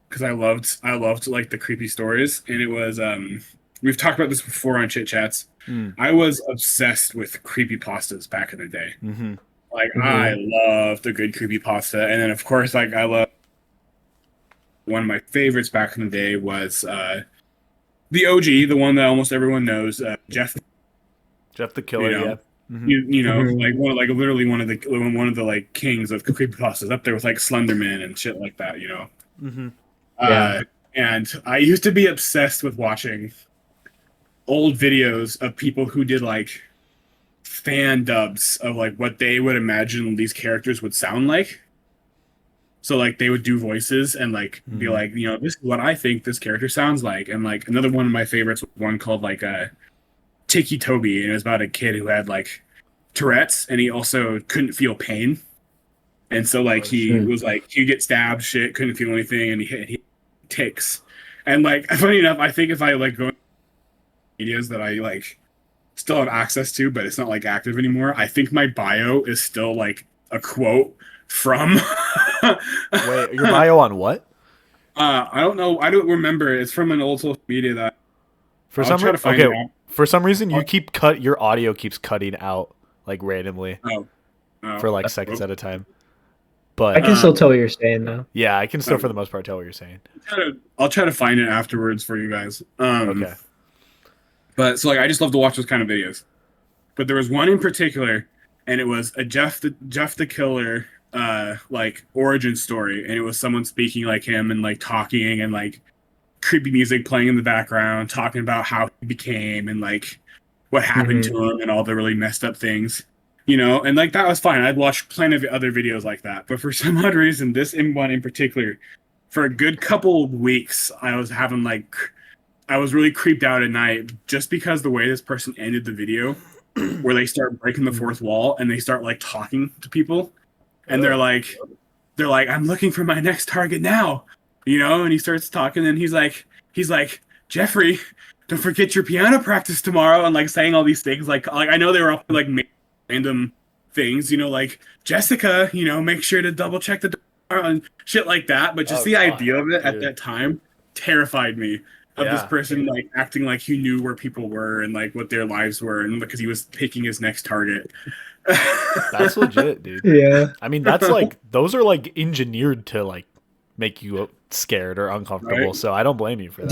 because I loved like the creepy stories, and it was we've talked about this before on Chit Chats. I was obsessed with creepypastas back in the day. I loved a good creepypasta, and then of course like I love one of my favorites back in the day was the OG, the one that almost everyone knows, Jeff the Killer. Yeah. Like literally one of the like kings of creepypastas, up there with like Slenderman and shit like that, And I used to be obsessed with watching old videos of people who did like fan dubs of like what they would imagine these characters would sound like. So like they would do voices and like be like, this is what I think this character sounds like. And like another one of my favorites was one called like Tiki Toby, and it was about a kid who had like Tourette's and he also couldn't feel pain. And so like he was like he'd get stabbed, shit, couldn't feel anything, and he ticks. And like funny enough, I think if I like go medias that I like still have access to, but it's not like active anymore, I think my bio is still like a quote from Wait, your bio on what? I don't know. I don't remember. It's from an old social media that for some reason your audio keeps cutting out like randomly. For like seconds at a time. But I can still tell what you're saying though. yeah, I can still for the most part tell what you're saying. I'll try to find it afterwards for you guys. Okay. But so like I just love to watch those kind of videos. But there was one in particular, and it was a Jeff the Killer like origin story, and it was someone speaking like him and like talking and like creepy music playing in the background, talking about how he became and like what happened to him and all the really messed up things. You know, and like that was fine. I'd watched plenty of other videos like that. But for some odd reason, this one in particular, for a good couple of weeks, I was really creeped out at night just because the way this person ended the video, where they start breaking the fourth wall and they start like talking to people, and they're like, I'm looking for my next target now, you know. And he starts talking, and he's like, Jeffrey, don't forget your piano practice tomorrow, and like saying all these things, like I know they were all like random things, you know, like Jessica, you know, make sure to double check the door and shit like that. But just the idea of it at that time terrified me. Of this person like acting like he knew where people were and like what their lives were, and because he was picking his next target. That's legit, dude. Yeah. I mean, that's like those are like engineered to like make you scared or uncomfortable. Right? So I don't blame you for that.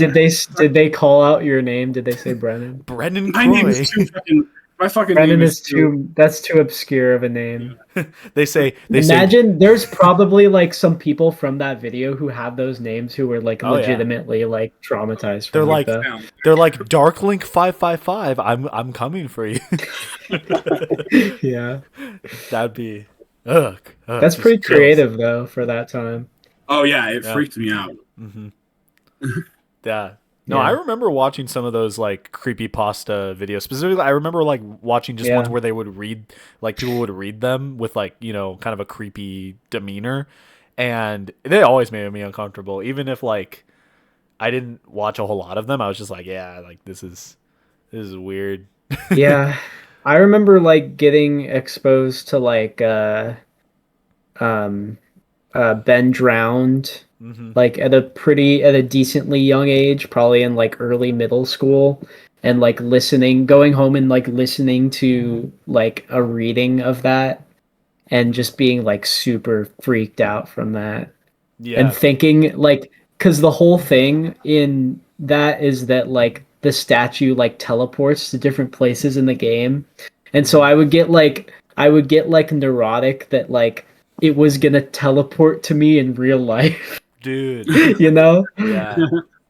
Did they call out your name? Did they say Brennen? Brennen Croy. My name is too fucking. My fucking Brennen name is too. That's too obscure of a name. They say. There's probably like some people from that video who have those names who were like legitimately like traumatized. They're like Darklink 555. I'm coming for you. Yeah, that'd be. That's pretty creative though for that time. Oh yeah, it freaked me out. Mm-hmm. Yeah. No, I remember watching some of those like creepypasta videos. Specifically, I remember like watching just ones where they would read, like people would read them with like, you know, kind of a creepy demeanor, and they always made me uncomfortable. Even if like I didn't watch a whole lot of them, I was just like, yeah, like this is weird. Yeah, I remember like getting exposed to like Ben Drowned. Like at a decently young age, probably in like early middle school, and like going home and like listening to like a reading of that and just being like super freaked out from that. Yeah. And thinking like, cause the whole thing in that is that like the statue like teleports to different places in the game. And so I would get like neurotic that like it was gonna teleport to me in real life. Dude, you know? Yeah,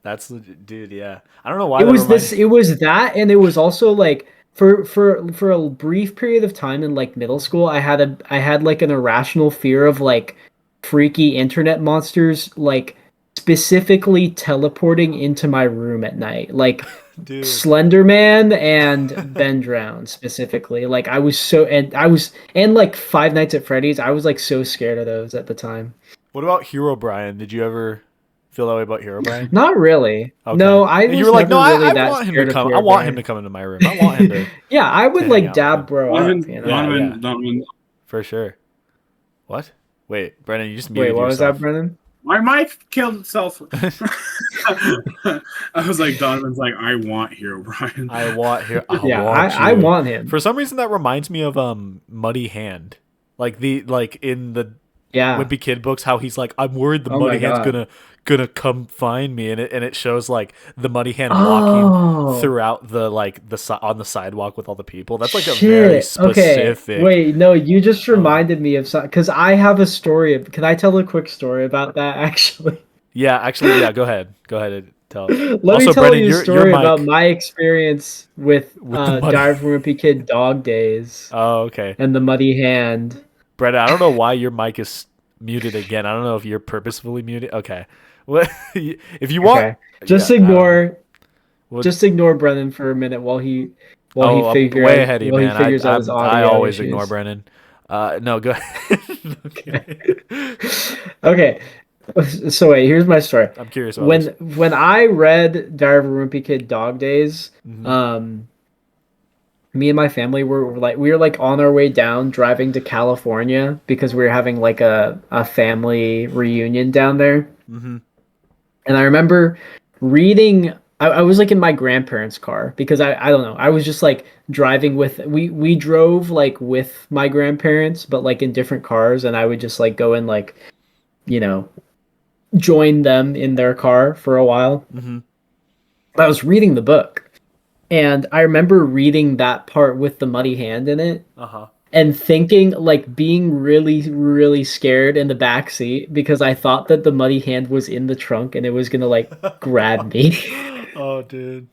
that's legit, dude. Yeah, I don't know why it was that, and it was also like for a brief period of time in like middle school, I had like an irrational fear of like freaky internet monsters, like specifically teleporting into my room at night, like dude. Slender Man and Ben Drowned specifically. Like I was like Five Nights at Freddy's. I was like so scared of those at the time. What about Hero Brian? Did you ever feel that way about Hero Brian? Not really. Okay. No, you were like, no, really I want him to come. I want him to come into my room. I want him to. Yeah, I would like dab bro up. You know? Donavan. For sure. What? Wait, Brennan, you just muted what yourself. Was that, Brennan? My mic killed itself. I was like, Donovan's like, I want Hero Brian. I want Hero. I want him. For some reason, that reminds me of Muddy Hand, like in the Wimpy Kid books, how he's like, I'm worried the Muddy Hand's gonna come find me, and it shows like the Muddy Hand walking throughout on the sidewalk with all the people. That's like a very specific. Okay. Wait, no, you just reminded me of something because I have a story. Can I tell a quick story about that? Actually. Yeah. Go ahead. And tell. Let me tell you a story about my experience with Diary of a Wimpy Kid Dog Days. Oh, okay. And the Muddy Hand. Brett, I don't know why your mic is muted again. I don't know if you're purposefully muted. Okay. Well, if you want, just ignore Brennan for a minute while he figures way ahead of you, man. I always issues. Ignore Brennan. No, go ahead. Okay. So wait, here's my story. I'm curious. When I read Diary of a Wimpy Kid Dog Days, me and my family were on our way down driving to California because we were having like a family reunion down there. Mm-hmm. And I remember reading I was like in my grandparents' car because I don't know. I was just like driving with we drove like with my grandparents, but like in different cars, and I would just like go and like, you know, join them in their car for a while. Mm-hmm. I was reading the book, and I remember reading that part with the muddy hand in it. Uh-huh. And thinking, like, being really, really scared in the back seat because I thought that the muddy hand was in the trunk and it was gonna like grab me. Oh, dude.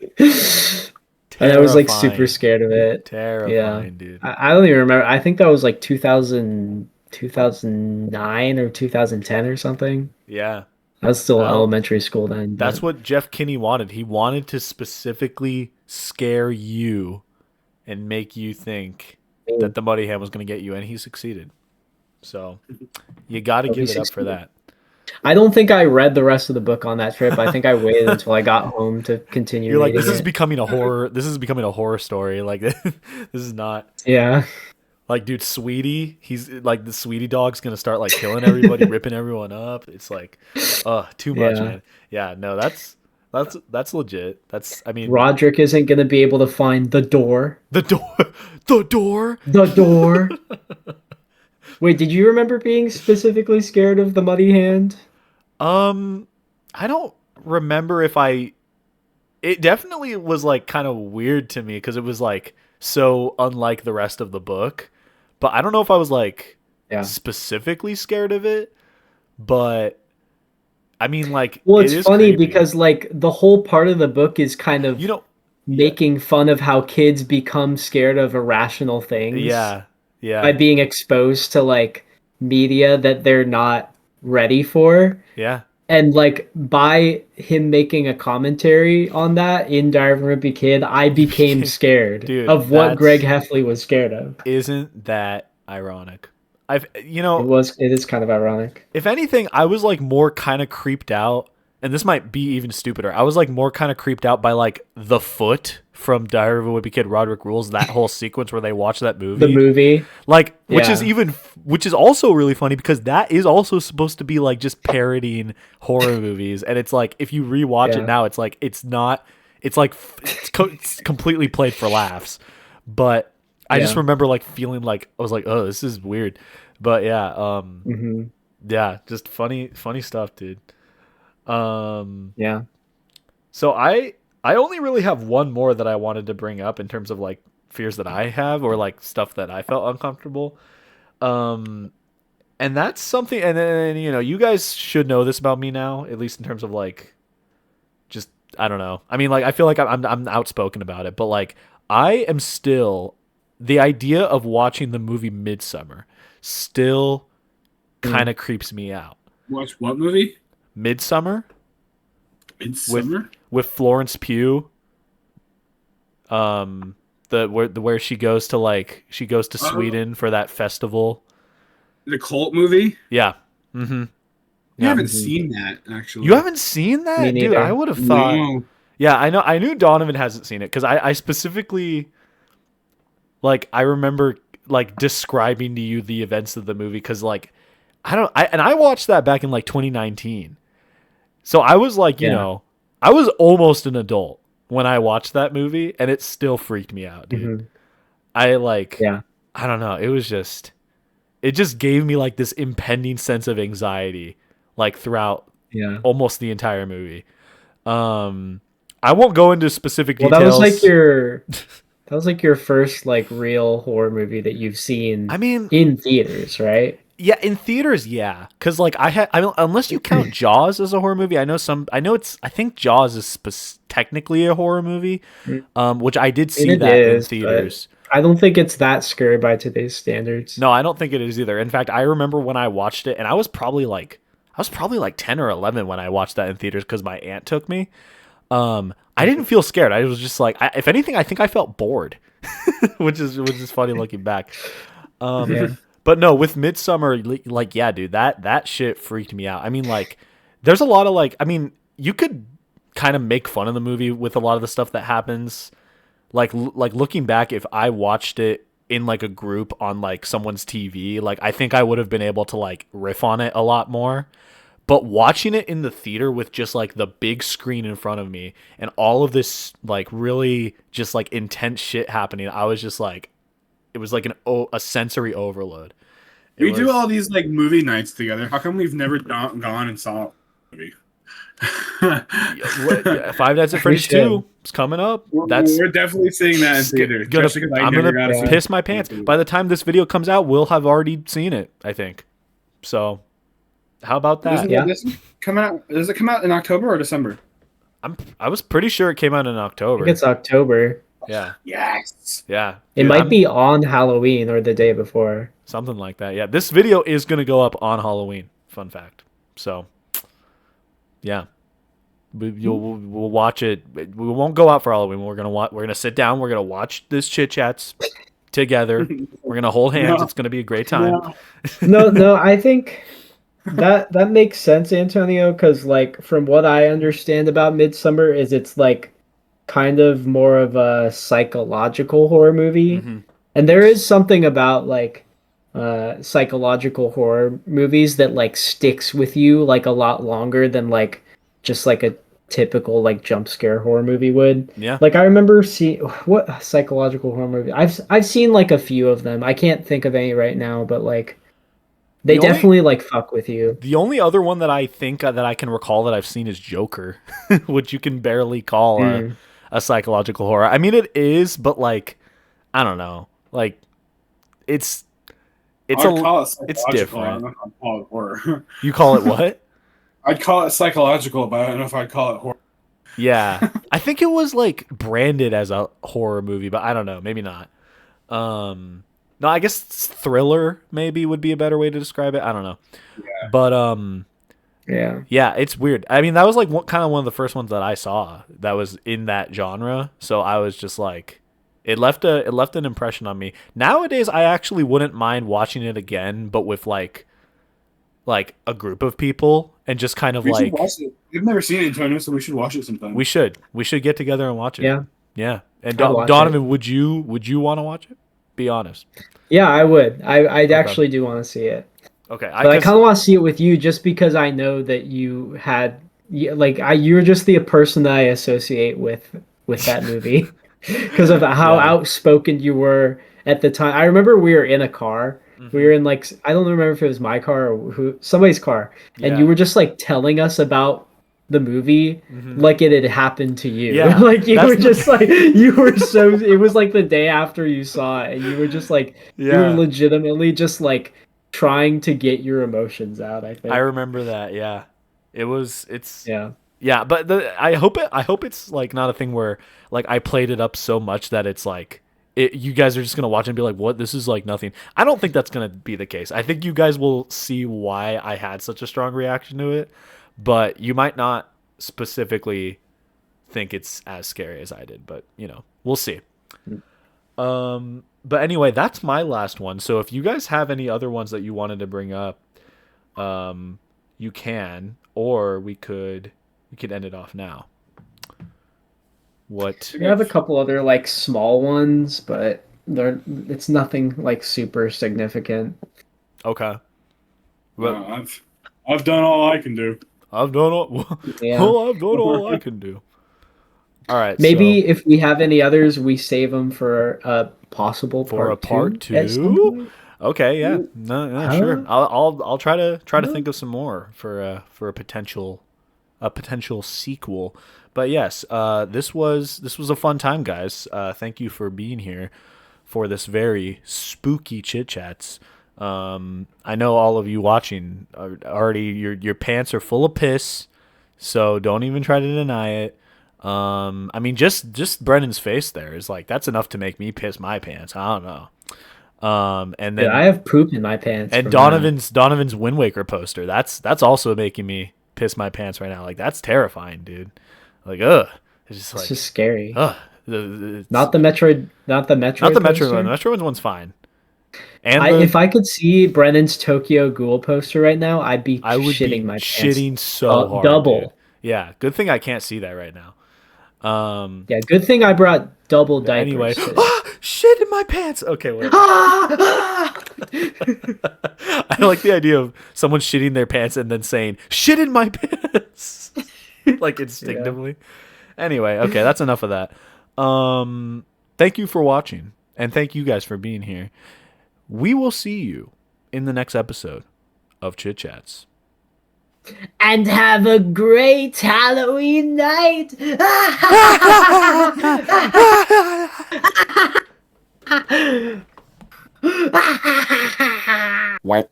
And I was like super Terrifying. scared of it. Yeah. Terrifying, dude. I don't even remember. I think that was like 2009 or 2010 or something. Yeah. I was still in Well, elementary school then. that's But what Jeff Kinney wanted. He wanted to specifically scare you and make you think that the muddy hand was going to get you, and he succeeded. So you got to he give it up for succeeded. that. I don't think I read the rest of the book on that trip. I think I waited until I got home to continue You're like, reading this is it. becoming a horror. This is becoming a horror story. Like this is not Yeah. like, dude, Sweetie. He's like the Sweetie dog's gonna start like killing everybody, ripping everyone up. It's like, too much, Yeah. man. Yeah, no, that's legit. That's, I mean, Roderick isn't going to be able to find the door. the door, the door. The door. Wait, did you remember being specifically scared of the muddy hand? I don't remember if I. It definitely was like kind of weird to me because it was like so unlike the rest of the book. But I don't know if I was like Yeah. specifically scared of it. But I mean, like, Well, it it's is funny creepy. because like the whole part of the book is kind of You know, making fun of how kids become scared of irrational things yeah, by yeah, being exposed to like media that they're not ready for. yeah. And like by him making a commentary on that in Diary of a Wimpy Kid, I became scared Dude, of what Greg Heffley was scared of. isn't that ironic? It is kind of ironic. If anything, I was like more kind of creeped out, and this might be even stupider. I was like more kind of creeped out by like the foot from Diary of a Wimpy Kid, Roderick Rules, that whole sequence where they watch that movie. The movie. Like, which Yeah. is also really funny because that is also supposed to be like just parodying horror movies, and it's like if you rewatch it Yeah. now, it's like it's not. It's like it's completely played for laughs, but I just Yeah. remember like feeling like I was like, oh, this is weird, but yeah, Hmm. yeah, just funny stuff, dude. Yeah. So I only really have one more that I wanted to bring up in terms of like fears that I have or like stuff that I felt uncomfortable. And that's something, and then you guys should know this about me now, at least in terms of like just I don't know. I mean, like I feel like I'm outspoken about it, but like I am still the idea of watching the movie Midsummer still kind of creeps me out. Watch what movie? Midsummer Midsummer? with Florence Pugh. Where she goes to Sweden for that festival. The cult movie? Yeah. Mm-hmm. I haven't seen that, actually. You haven't seen that? Me Dude, neither. I would have thought. No. Yeah, I knew Donovan hasn't seen it because I specifically like I remember like describing to you the events of the movie because like I watched that back in like 2019. So I was like, I was almost an adult when I watched that movie and it still freaked me out, dude. Yeah. I don't know, it just gave me like this impending sense of anxiety like throughout Yeah. almost the entire movie. I won't go into specific Well, details. that was like your first like real horror movie that you've seen I mean, in theaters, right? yeah, in theaters, yeah, because like unless you count Jaws as a horror movie, I think Jaws is technically a horror movie, which I did see it that in is, theaters. I don't think it's that scary by today's standards. No, I don't think it is either. In fact, I remember when I watched it, and I was probably like 10 or 11 when I watched that in theaters because my aunt took me. I didn't feel scared. I was just like, if anything, I think I felt bored, which is funny looking back. Yeah. But no, with Midsummer, like, yeah, dude, that shit freaked me out. I mean, like, there's a lot of like, I mean, you could kind of make fun of the movie with a lot of the stuff that happens. Like looking back, if I watched it in like a group on like someone's TV, like I think I would have been able to like riff on it a lot more. But watching it in the theater with just like the big screen in front of me and all of this like really just like intense shit happening, I was just like, it was like a sensory overload. We do all these like movie nights together. How come we've never gone and saw a movie? 5 Nights at Freddy's 2 is coming up. We're definitely seeing that in theaters. I'm gonna piss my pants. By the time this video comes out, we'll have already seen it, I think. So, how about that? Does it come out in October or December? I was pretty sure it came out in October. I think it's October. Yeah. Yes. Yeah. It might be on Halloween or the day before. Something like that. Yeah. This video is gonna go up on Halloween. Fun fact. So. Yeah, we'll watch it. We won't go out for Halloween. We're gonna sit down. We're gonna watch this Chit Chats together. We're gonna hold hands. It's gonna be a great time. No. I think that makes sense, Antonio. Because like from what I understand about Midsummer, is it's like kind of more of a psychological horror movie, and there is something about like psychological horror movies that like sticks with you like a lot longer than like just like a typical like jump scare horror movie would. Yeah. Like I remember seeing what psychological horror movie I've seen like a few of them. I can't think of any right now, but like they definitely like fuck with you. The only other one that I think that I can recall that I've seen is Joker, which you can barely call a psychological horror. I mean it is, but like I don't know. Like it's different. I don't know if I'd call it horror. You call it what? I'd call it psychological, but I don't know if I'd call it horror. Yeah. I think it was like branded as a horror movie, but I don't know. Maybe not. No, I guess thriller maybe would be a better way to describe it. I don't know. Yeah. But yeah, it's weird. I mean, that was like kind of one of the first ones that I saw that was in that genre. So I was just like, it left an impression on me. Nowadays, I actually wouldn't mind watching it again, but with like a group of people and just kind of like. Watch it. We've never seen it, Antonio, so we should watch it sometime. We should get together and watch it. Yeah. And Donovan, would you want to watch it? Be honest. Yeah, I would. I actually do want to see it. Okay, but I kind of want to see it with you, just because I know that you had you're just the person that I associate with that movie. Because of how outspoken you were at the time. I remember we were in a car. We were in like, I don't remember if it was my car or somebody's car. And you were just like telling us about the movie like it had happened to you. Yeah, like you were just like, you were so, it was like the day after you saw it. And you were just like, you were legitimately just like trying to get your emotions out, I think. I remember that, yeah. Yeah, but I hope it's like not a thing where like I played it up so much that it's like you guys are just gonna watch it and be like, what? This is like nothing. I don't think that's gonna be the case. I think you guys will see why I had such a strong reaction to it, but you might not specifically think it's as scary as I did. But we'll see. But anyway, that's my last one. So if you guys have any other ones that you wanted to bring up, you can, or we could end it off now. What? We have a couple other like small ones, but it's nothing like super significant. Okay. Well, I've done all I can do. I've done all I can do. All right. Maybe if we have any others, we save them for a possible part two. Okay. Yeah. No, sure. I'll try to think of some more for a potential sequel. But yes, this was a fun time, guys. Thank you for being here for this very spooky Chit Chats. I know all of you watching are already your pants are full of piss, so don't even try to deny it. I mean, just Brennan's face there is like, that's enough to make me piss my pants. I don't know. And then I have poop in my pants. And Donovan's Wind Waker poster. That's also making me piss my pants right now. Like, that's terrifying, dude. Like, it's just scary. Not the Metroid. Not the Metroid one. The Metroid one's fine. And if I could see Brennan's Tokyo Ghoul poster right now, I would be shitting my pants. Shitting so hard. Double. Dude. Yeah, good thing I can't see that right now. Yeah, good thing I brought double diapers. Anyway, shit in my pants. Okay, wait. I like the idea of someone shitting their pants and then saying, "Shit in my pants," like instinctively. Yeah. Anyway, okay, that's enough of that. Thank you for watching, and thank you guys for being here. We will see you in the next episode of Chit Chats. And have a great Halloween night. What?